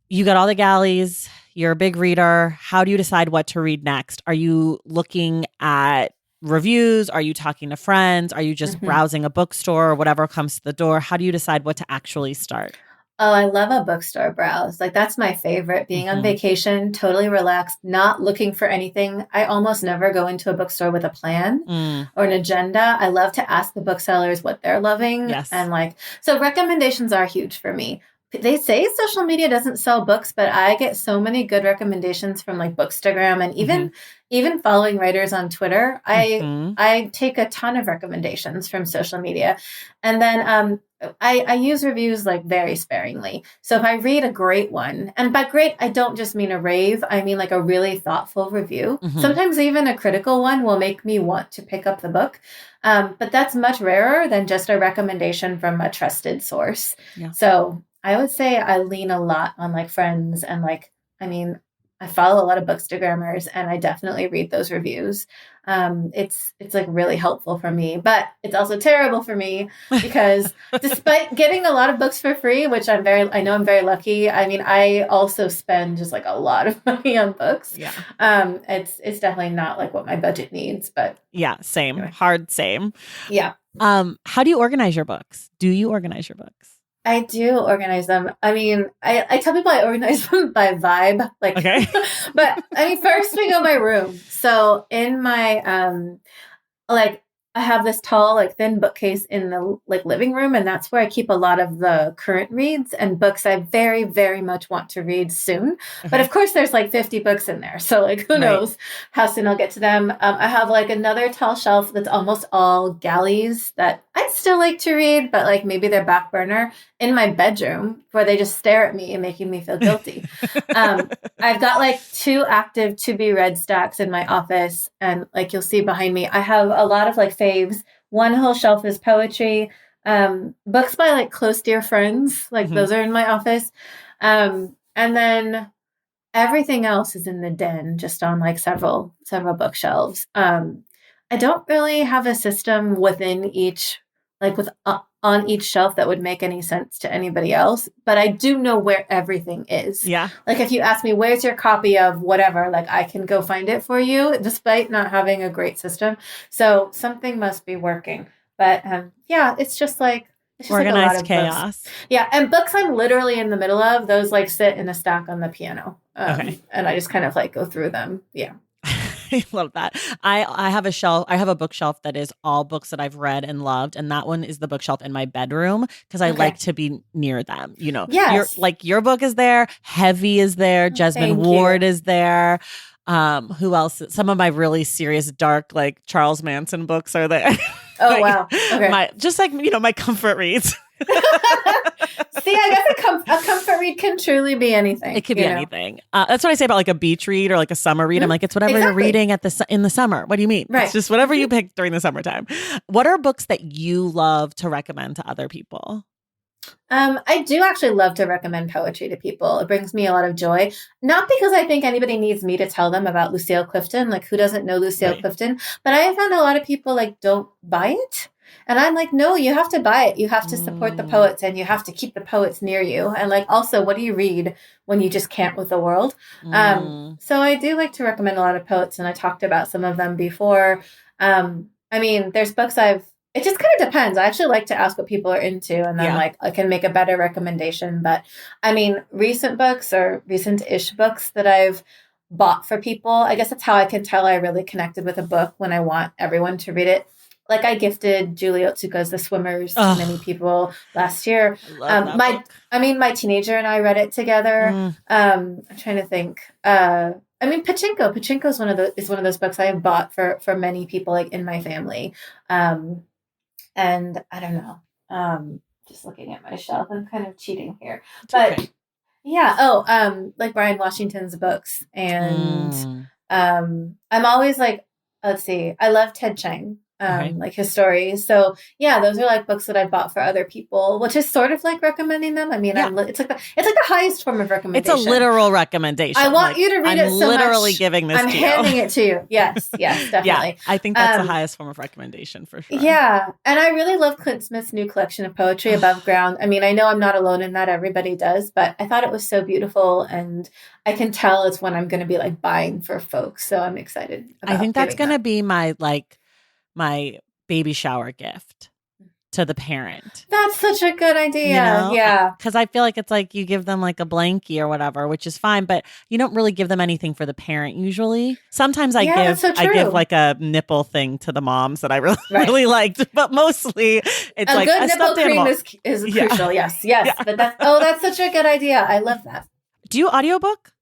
You got all the galleys. You're a big reader. How do you decide what to read next? Are you looking at reviews? Are you talking to friends? Are you just browsing a bookstore or whatever comes to the door? How do you decide what to actually start? Oh, I love a bookstore browse. Like that's my favorite. Being on vacation, totally relaxed, not looking for anything. I almost never go into a bookstore with a plan or an agenda. I love to ask the booksellers what they're loving. Yes. And like, so recommendations are huge for me. They say social media doesn't sell books, but I get so many good recommendations from like Bookstagram and even following writers on Twitter. I take a ton of recommendations from social media. And then I use reviews like very sparingly. So if I read a great one, and by great, I don't just mean a rave, I mean like a really thoughtful review. Sometimes even a critical one will make me want to pick up the book. But that's much rarer than just a recommendation from a trusted source. Yeah. So I would say I lean a lot on like friends and like, I mean, I follow a lot of Bookstagrammers and I definitely read those reviews. It's like really helpful for me, but it's also terrible for me because despite getting a lot of books for free, which I know I'm very lucky. I mean, I also spend just like a lot of money on books. Yeah. It's definitely not like what my budget needs, but yeah, same, anyway. Hard same. Yeah. How do you organize your books? Do you organize your books? I do organize them. I mean, I tell people I organize them by vibe. Like, okay. But I mean, first we go by room. So in my, like, I have this tall, like thin bookcase in the like living room. And that's where I keep a lot of the current reads and books I very, very much want to read soon. Okay. But of course there's like 50 books in there. So like, who knows how soon I'll get to them. I have like another tall shelf that's almost all galleys that I'd still like to read, but like maybe they're back burner in my bedroom where they just stare at me and making me feel guilty. I've got like 2 active to be read stacks in my office. And like, you'll see behind me, I have a lot of like faves. One whole shelf is poetry, books by like close dear friends. Like those are in my office. And then everything else is in the den, just on like several bookshelves. I don't really have a system within each, like on each shelf that would make any sense to anybody else, but I do know where everything is. Yeah. Like if you ask me, where's your copy of whatever, like I can go find it for you despite not having a great system. So something must be working, but yeah, it's just like, organized like a lot of chaos. Books. Yeah. And books I'm literally in the middle of, those like sit in a stack on the piano. And I just kind of like go through them. Yeah. I love that. I have a shelf. I have a bookshelf that is all books that I've read and loved, and that one is the bookshelf in my bedroom because I like Okay. to be near them. You know, Yes. your book is there, Heavy is there, Jesmyn Thank Ward you. is there. Who else? Some of my really serious, dark, like Charles Manson books are there. Oh, Like, wow. Okay. my just like my comfort reads. See, I guess a comfort read can truly be anything, It could be you know? anything. That's what I say about like a beach read or like a summer read. I'm Mhm. like, it's whatever you're Exactly. reading in the summer. What do you mean? It's Right. just whatever you pick during the summertime. What are books that you love to recommend to other people? I do actually love to recommend poetry to people. It brings me a lot of joy. Not because I think anybody needs me to tell them about Lucille Clifton. Like, who doesn't know Lucille Right. Clifton? But I have found a lot of people like don't buy it. And I'm like, no, you have to buy it. You have to support the poets and you have to keep the poets near you. And like, also, what do you read when you just can't with the world? So I do like to recommend a lot of poets, and I talked about some of them before. I mean, there's books it just kind of depends. I actually like to ask what people are into, and then Yeah. like I can make a better recommendation. But I mean, recent books or recent-ish books that I've bought for people, I guess that's how I can tell I really connected with a book when I want everyone to read it. Like I gifted Julie Otsuka's The Swimmers to many people last year. I love that book. My teenager and I read it together. I'm trying to think. I mean, Pachinko. Pachinko is one of those books I have bought for many people like in my family. And I don't know. Just looking at my shelf, I'm kind of cheating here, but Okay. yeah. Oh, like Brian Washington's books, and I'm always like, let's see. I love Ted Chiang. Okay. Like his stories. So yeah, those are like books that I bought for other people, which is sort of like recommending them. I mean, Yeah. it's like the highest form of recommendation. It's a literal recommendation. I want you to read it so much. I'm literally giving this I'm to you. handing it to you. Yes, definitely. Yeah, I think that's the highest form of recommendation for sure. Yeah. And I really love Clint Smith's new collection of poetry, Above Ground. I mean, I know I'm not alone in that. Everybody does. But I thought it was so beautiful. And I can tell it's one I'm going to be like buying for folks. So I'm excited about I think that's giving going to be my baby shower gift to the parent. That's such a good idea. You know? Yeah. Because I feel like it's like you give them like a blankie or whatever, which is fine, but you don't really give them anything for the parent usually. Sometimes I give like a nipple thing to the moms that I really really liked, but mostly it's a like good a nipple stuffed cream animal. is crucial. Yes. Yeah. But that's such a good idea. I love that. Do you audiobook?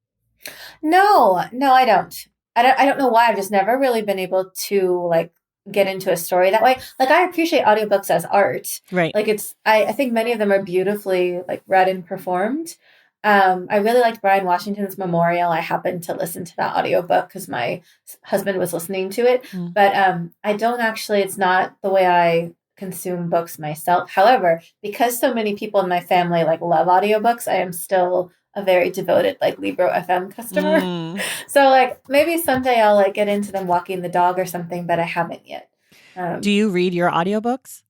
No, I don't. I don't know why. I've just never really been able to like get into a story that way. Like I appreciate audiobooks as art. Right. Like I think many of them are beautifully like read and performed. I really liked Brian Washington's Memorial. I happened to listen to that audiobook because my husband was listening to it. But I don't actually, it's not the way I consume books myself. However, because so many people in my family like love audiobooks, I am still a very devoted like Libro FM customer. So like maybe someday I'll like get into them walking the dog or something, but I haven't yet. Do you read your audiobooks?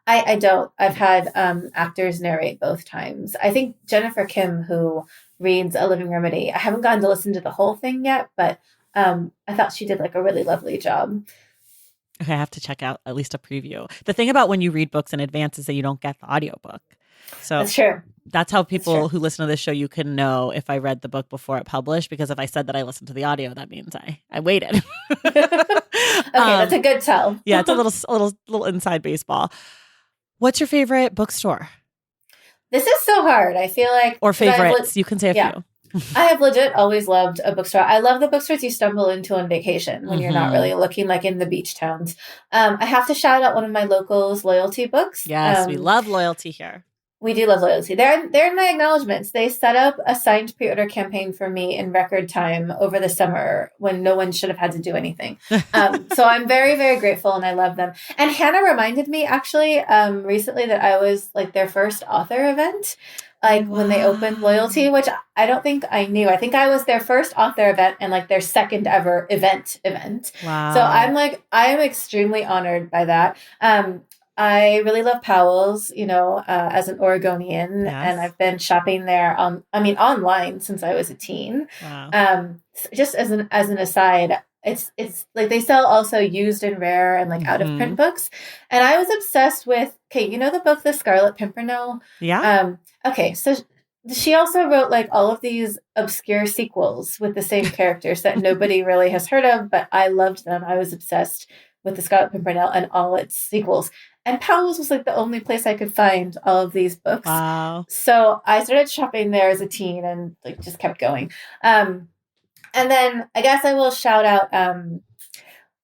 I don't. I've had actors narrate both times. I think Jennifer Kim, who reads A Living Remedy, I haven't gotten to listen to the whole thing yet, but I thought she did like a really lovely job. Okay, I have to check out at least a preview. The thing about when you read books in advance is that you don't get the audiobook. So that's true. That's how people who listen to this show, you can know if I read the book before it published, because if I said that I listened to the audio, that means I waited. Okay, that's a good tell. Yeah, it's a little inside baseball. What's your favorite bookstore? This is so hard. I feel like or favorites. You can say a few. I have legit always loved a bookstore. I love the bookstores you stumble into on vacation when you're not really looking like in the beach towns. I have to shout out one of my locals, Loyalty Books. Yes, we love Loyalty here. We do love Loyalty. They're in my acknowledgments. They set up a signed pre-order campaign for me in record time over the summer when no one should have had to do anything. So I'm very, very grateful and I love them. And Hannah reminded me actually recently that I was like their first author event. Like when they opened Loyalty, which I don't think I knew. I think I was their first author event and like their second ever event. Wow. So I am extremely honored by that. I really love Powell's, as an Oregonian, and I've been shopping there online since I was a teen. Wow. Just as an aside, it's like they sell also used and rare and like out of print books. And I was obsessed with, the book The Scarlet Pimpernel? Yeah. Okay, so she also wrote like all of these obscure sequels with the same characters that nobody really has heard of, but I loved them. I was obsessed with the Scarlet Pimpernel and all its sequels. And Powell's was like the only place I could find all of these books. Wow. So I started shopping there as a teen and like just kept going. And then I guess I will shout out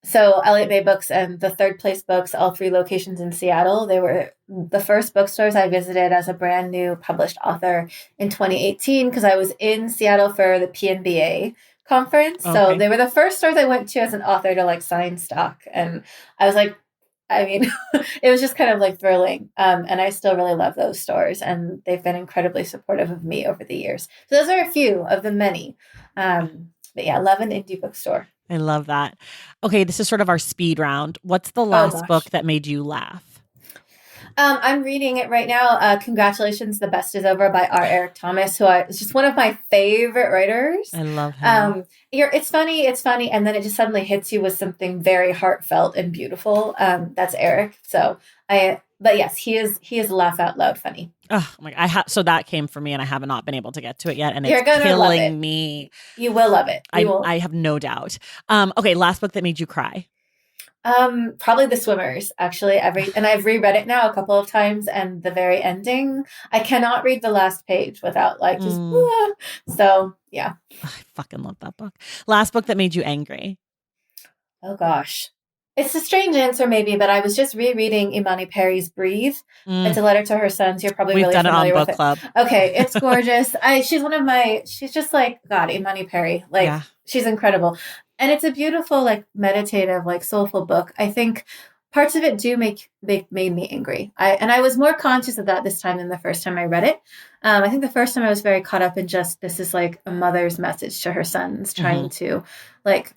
so Elliott Bay Books and the Third Place Books, all three locations in Seattle. They were the first bookstores I visited as a brand new published author in 2018 because I was in Seattle for the PNBA conference. Okay. So they were the first stores I went to as an author to like sign stock. And I was like, I mean, it was just kind of like thrilling. And I still really love those stores. And they've been incredibly supportive of me over the years. So those are a few of the many. But yeah, love an indie bookstore. I love that. Okay, this is sort of our speed round. What's the last book that made you laugh? I'm reading it right now. Congratulations, The Best Is Over by R. Eric Thomas, who is just one of my favorite writers. I love him. It's funny, and then it just suddenly hits you with something very heartfelt and beautiful. That's Eric. But yes, he is laugh out loud funny. Oh my! So that came for me, and I have not been able to get to it yet, and it's killing me. You will love it. I have no doubt. Okay, last book that made you cry. Probably The Swimmers, actually. And I've reread it now a couple of times, and the very ending, I cannot read the last page without like just so yeah. I fucking love that book. Last book that made you angry. Oh gosh. It's a strange answer maybe, but I was just rereading Imani Perry's Breathe. It's a letter to her sons. You're probably really familiar with it. We've done it on Book Club. Okay, it's gorgeous. She's just like, God, Imani Perry. Like, she's incredible. And it's a beautiful, like, meditative, like, soulful book. I think parts of it do made me angry. I was more conscious of that this time than the first time I read it. I think the first time I was very caught up in just, this is like a mother's message to her sons, trying to, like,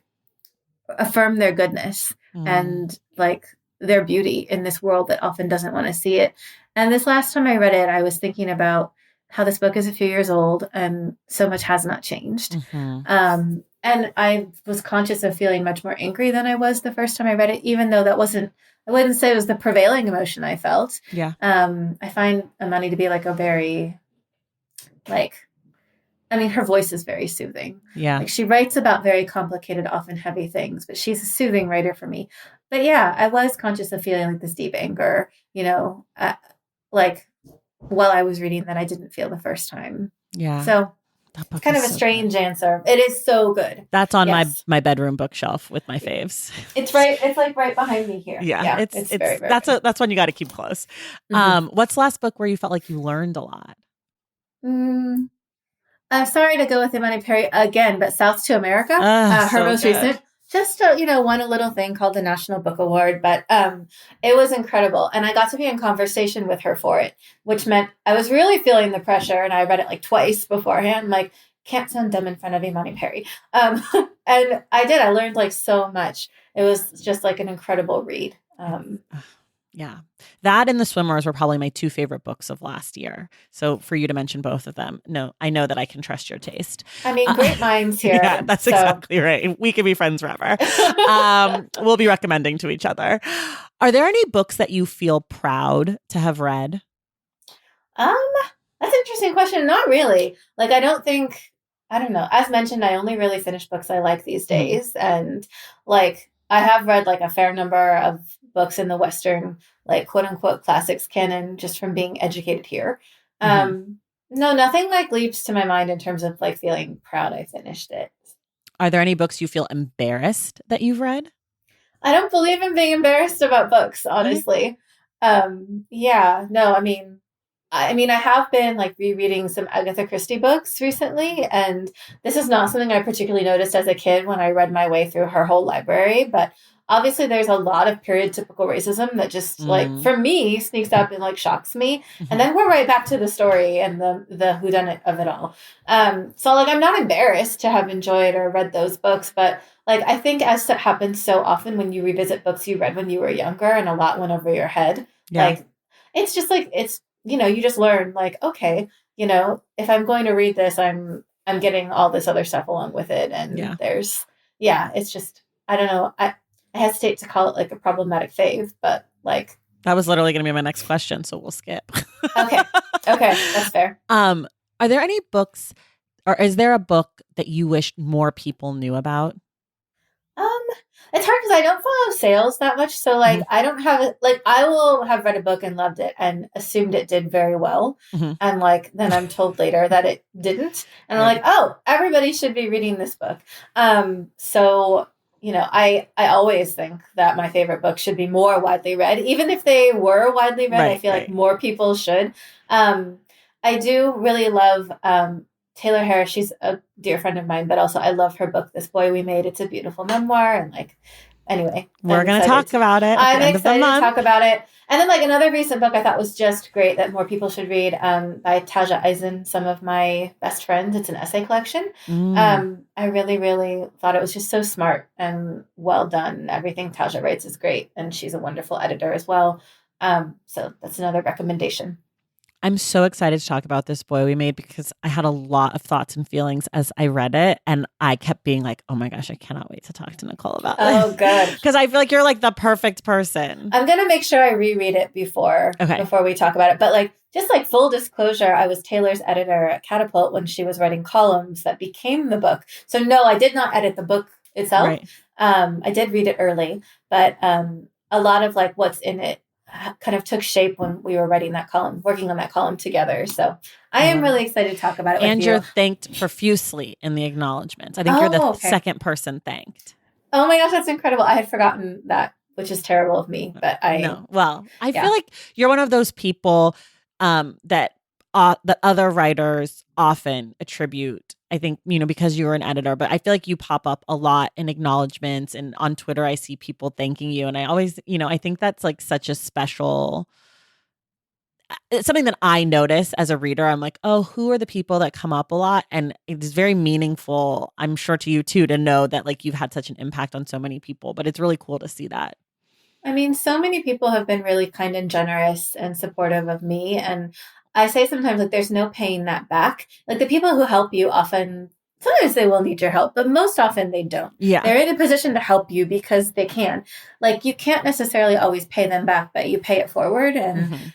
affirm their goodness and like their beauty in this world that often doesn't want to see it. And this last time I read it, I was thinking about how this book is a few years old and so much has not changed. And I was conscious of feeling much more angry than I was the first time I read it, even though I wouldn't say it was the prevailing emotion I felt. Yeah. I find Imani to be like a very, like, I mean, her voice is very soothing. Yeah. Like, she writes about very complicated, often heavy things, but she's a soothing writer for me. But yeah, I was conscious of feeling like this deep anger, like while I was reading that I didn't feel the first time. Yeah. So it's kind of a strange answer. It is so good. That's on my bedroom bookshelf with my faves. It's like right behind me here. Yeah. It's very, very that's one you got to keep close. What's the last book where you felt like you learned a lot? I'm sorry to go with Imani Perry again, but South to America, her most recent, just won a little thing called the National Book Award, but it was incredible, and I got to be in conversation with her for it, which meant I was really feeling the pressure, and I read it like twice beforehand, like can't sound dumb in front of Imani Perry, and I did. I learned like so much. It was just like an incredible read. Yeah. That and The Swimmers were probably my two favorite books of last year. So for you to mention both of them, no, I know that I can trust your taste. I mean, great minds here. Yeah, that's exactly right. We can be friends forever. We'll be recommending to each other. Are there any books that you feel proud to have read? That's an interesting question. Not really. Like, I don't know. As mentioned, I only really finish books I like these days. And like, I have read like a fair number of books in the Western, like quote unquote classics canon, just from being educated here. No, nothing like leaps to my mind in terms of like feeling proud I finished it. Are there any books you feel embarrassed that you've read? I don't believe in being embarrassed about books, honestly. Yeah, no, I mean, I have been like rereading some Agatha Christie books recently, and this is not something I particularly noticed as a kid when I read my way through her whole library, but obviously there's a lot of period typical racism that just like, for me, sneaks up and like shocks me. And then we're right back to the story and the whodunit of it all. So like, I'm not embarrassed to have enjoyed or read those books, but like, I think as it happens so often when you revisit books you read when you were younger and a lot went over your head, like, it's just like, it's, you just learn like, okay, if I'm going to read this, I'm getting all this other stuff along with it. And it's just, I don't know. I hesitate to call it like a problematic fave, but like. That was literally going to be my next question, so we'll skip. Okay, that's fair. Are there any books or is there a book that you wish more people knew about? Um, it's hard because I don't follow sales that much. So like Mhm. I don't have it like I will have read a book and loved it and assumed it did very well. Mhm. And like then I'm told later that it didn't. And I'm Right. like, oh, everybody should be reading this book. So I always think that my favorite book should be more widely read. Even if they were widely read, I Right, feel like right. more people should. Um, I do really love Taylor Harris. She's a dear friend of mine, but also I love her book, This Boy We Made. It's a beautiful memoir. And like, anyway, We're going to talk about it at the I'm end of the excited to month. talk about it. And then like another recent book I thought was just great that more people should read by Taja Eisen, Some of My Best Friends. It's an essay collection. Mm. I really, really thought it was just so smart and well done. Everything Taja writes is great. And she's a wonderful editor as well. So that's another recommendation. I'm so excited to talk about This Boy We Made because I had a lot of thoughts and feelings as I read it. And I kept being like, oh my gosh, I cannot wait to talk to Nicole about Oh, this. good. Because I feel like you're like the perfect person. I'm gonna make sure I reread it Okay. before we talk about it. But like just like full disclosure, I was Taylor's editor at Catapult when she was writing columns that became the book. So no, I did not edit the book itself. Right. I did read it early, but a lot of like what's in it kind of took shape when we were writing that column, working on that column together. So I am really excited to talk about it and with you're you. thanked profusely in the acknowledgments. I think you're the Oh, okay. second person thanked. Oh my gosh, that's incredible. I had forgotten that, which is terrible of me, but No. Well, I yeah. feel like you're one of those people that other writers often attribute. I think, because you're an editor, but I feel like you pop up a lot in acknowledgments and on Twitter, I see people thanking you. And I always, I think that's like such a special, it's something that I notice as a reader. I'm like, oh, who are the people that come up a lot? And it is very meaningful, I'm sure to you too, to know that like you've had such an impact on so many people, but it's really cool to see that. I mean, so many people have been really kind and generous and supportive of me. And I say sometimes, like, there's no paying that back. Like, the people who help you often, sometimes they will need your help, but most often they don't. Yeah. They're in a position to help you because they can. Like, you can't necessarily always pay them back, but you pay it forward. And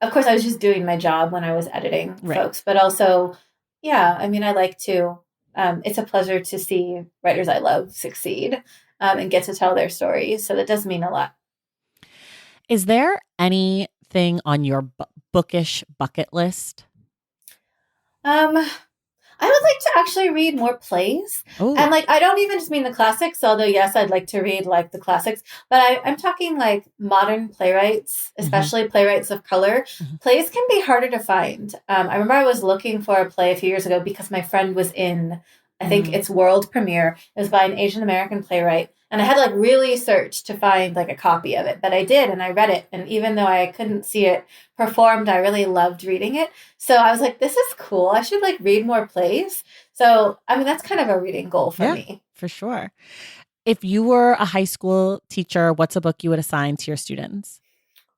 of course, I was just doing my job when I was editing folks, but also, yeah, I mean, I like to, it's a pleasure to see writers I love succeed and get to tell their stories. So that does mean a lot. Is there anything on your bookish bucket list? I would like to actually read more plays. Oh. And like, I don't even just mean the classics, although yes, I'd like to read like the classics, but I'm talking like modern playwrights, especially playwrights of color. Plays can be harder to find. I remember I was looking for a play a few years ago because my friend was in, I think its world premiere. It was by an Asian American playwright. And I had like really searched to find like a copy of it, but I did, and I read it. And even though I couldn't see it performed, I really loved reading it. So I was like, this is cool. I should like read more plays. So, I mean, that's kind of a reading goal for me. For sure. If you were a high school teacher, what's a book you would assign to your students?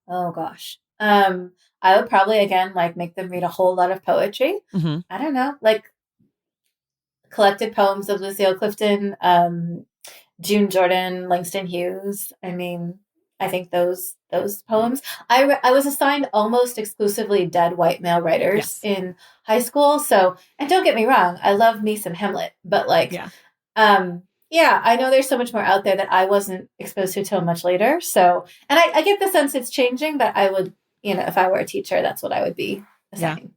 Oh gosh. I would probably again like make them read a whole lot of poetry. I don't know, like collected poems of Lucille Clifton, June Jordan, Langston Hughes. I mean, I think those poems. I was assigned almost exclusively dead white male writers in high school. So, and don't get me wrong, I love me some Hamlet, but like, I know there's so much more out there that I wasn't exposed to till much later. So, and I get the sense it's changing, but I would, if I were a teacher, that's what I would be assigning.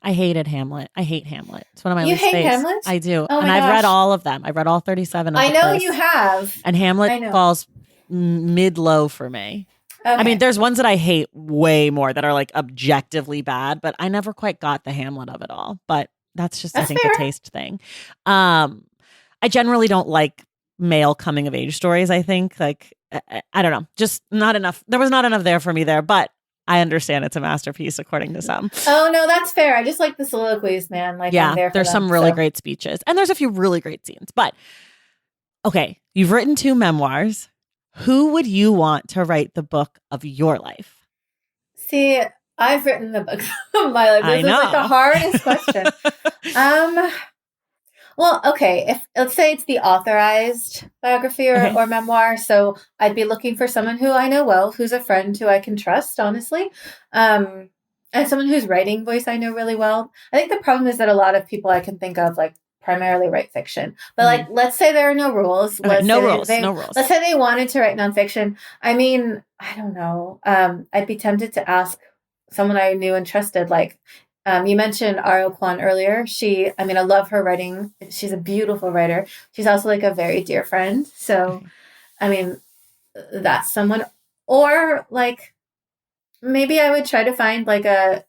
I hated Hamlet. I hate Hamlet. It's one of my least favorites. Hamlet? I do. Oh and I've read all of them. I've read all 37 of them. I know you have. And Hamlet falls mid-low for me. Okay. I mean, there's ones that I hate way more that are like objectively bad, but I never quite got the Hamlet of it all. But that's just, I think, a taste thing. I generally don't like male coming of age stories, I think. Like, I don't know. Just not enough. There was not enough there for me there, but I understand it's a masterpiece according to some. Oh, no, that's fair. I just like the soliloquies, man. Like, I'm there for there's some really great speeches and there's a few really great scenes. But okay, you've written 2 memoirs. Who would you want to write the book of your life? See, I've written the book of my life. This is like the hardest question. Well, okay, if let's say it's the authorized biography or memoir, so I'd be looking for someone who I know well, who's a friend who I can trust, honestly. And someone whose writing voice I know really well. I think the problem is that a lot of people I can think of like primarily write fiction. But like, let's say there are no rules. Okay, no rules. Let's say they wanted to write nonfiction. I mean, I don't know. I'd be tempted to ask someone I knew and trusted. Like, you mentioned Aro Kwan earlier. I love her writing. She's a beautiful writer. She's also like a very dear friend. So, I mean, that's someone. Or like, maybe I would try to find like an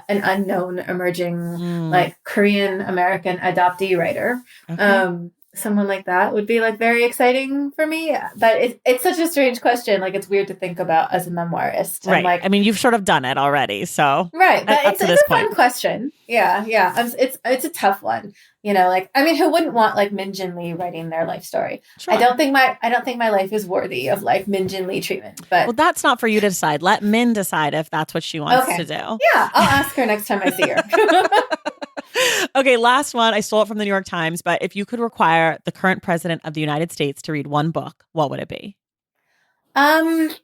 unknown emerging like Korean American adoptee writer. Okay. Someone like that would be like very exciting for me. But it's such a strange question. Like it's weird to think about as a memoirist. Right. Like, I mean, you've sort of done it already. So right. But it's a fun question. Yeah. Yeah. It's a tough one. You know, like, I mean, who wouldn't want like Min Jin Lee writing their life story? Sure. I don't think my life is worthy of like Min Jin Lee treatment. But well, that's not for you to decide. Let Min decide if that's what she wants to do. Yeah, I'll ask her next time I see her. Okay, last one. I stole it from the New York Times, but if you could require the current president of the United States to read one book, what would it be? Okay,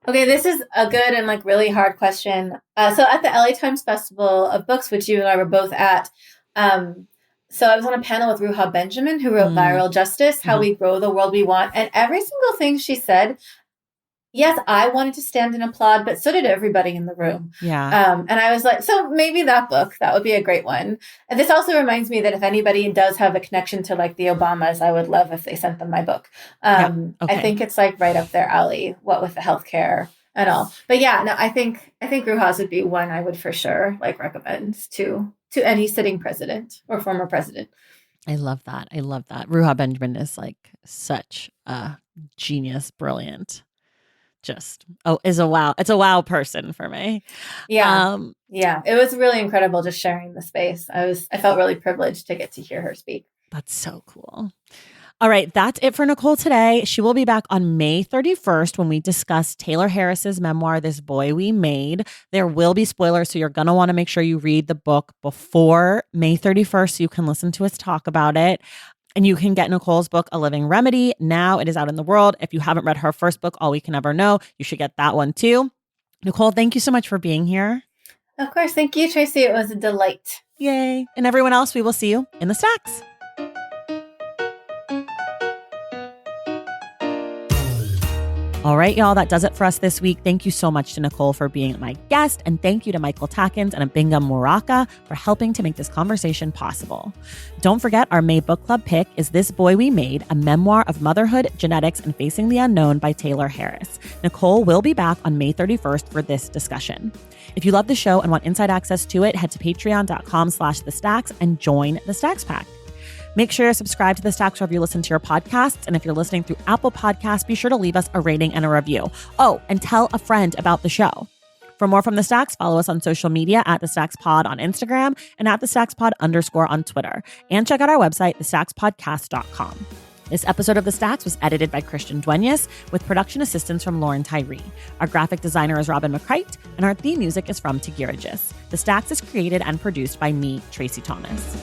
this is a good and like really hard question. So at the LA Times Festival of Books, which you and I were both at, so I was on a panel with Ruha Benjamin, who wrote Viral Justice, How We Grow the World We Want. And every single thing she said, yes, I wanted to stand and applaud, but so did everybody in the room. Yeah. And I was like, so maybe that would be a great one. And this also reminds me that if anybody does have a connection to like the Obamas, I would love if they sent them my book. Okay. I think it's like right up their alley, what with the healthcare and all. But yeah, no, I think Ruha's would be one I would for sure like recommend to any sitting president or former president. I love that. Ruha Benjamin is like such a genius, brilliant. It's a wow person for me. Yeah. Yeah. It was really incredible just sharing the space. I felt really privileged to get to hear her speak. That's so cool. All right, that's it for Nicole today. She will be back on May 31st when we discuss Taylor Harris's memoir, This Boy We Made. There will be spoilers, so you're going to want to make sure you read the book before May 31st so you can listen to us talk about it. And you can get Nicole's book, A Living Remedy. Now it is out in the world. If you haven't read her first book, All We Can Ever Know, you should get that one too. Nicole, thank you so much for being here. Of course. Thank you, Tracy. It was a delight. Yay. And everyone else, we will see you in the stacks. All right, y'all, that does it for us this week. Thank you so much to Nicole for being my guest, and thank you to Michael Tackins and Abinga Muraka for helping to make this conversation possible. Don't forget, our May Book Club pick is This Boy We Made, a memoir of motherhood, genetics, and facing the unknown by Taylor Harris. Nicole will be back on May 31st for this discussion. If you love the show and want inside access to it, head to patreon.com/thestacks and join the Stacks Pack. Make sure to subscribe to The Stacks wherever you listen to your podcasts. And if you're listening through Apple Podcasts, be sure to leave us a rating and a review. Oh, and tell a friend about the show. For more from The Stacks, follow us on social media at The Stacks Pod on Instagram and at The Stacks Pod _ on Twitter. And check out our website, thestackspodcast.com. This episode of The Stacks was edited by Christian Duenas with production assistance from Lauren Tyree. Our graphic designer is Robin McCrite, and our theme music is from Tigirigis. The Stacks is created and produced by me, Tracy Thomas.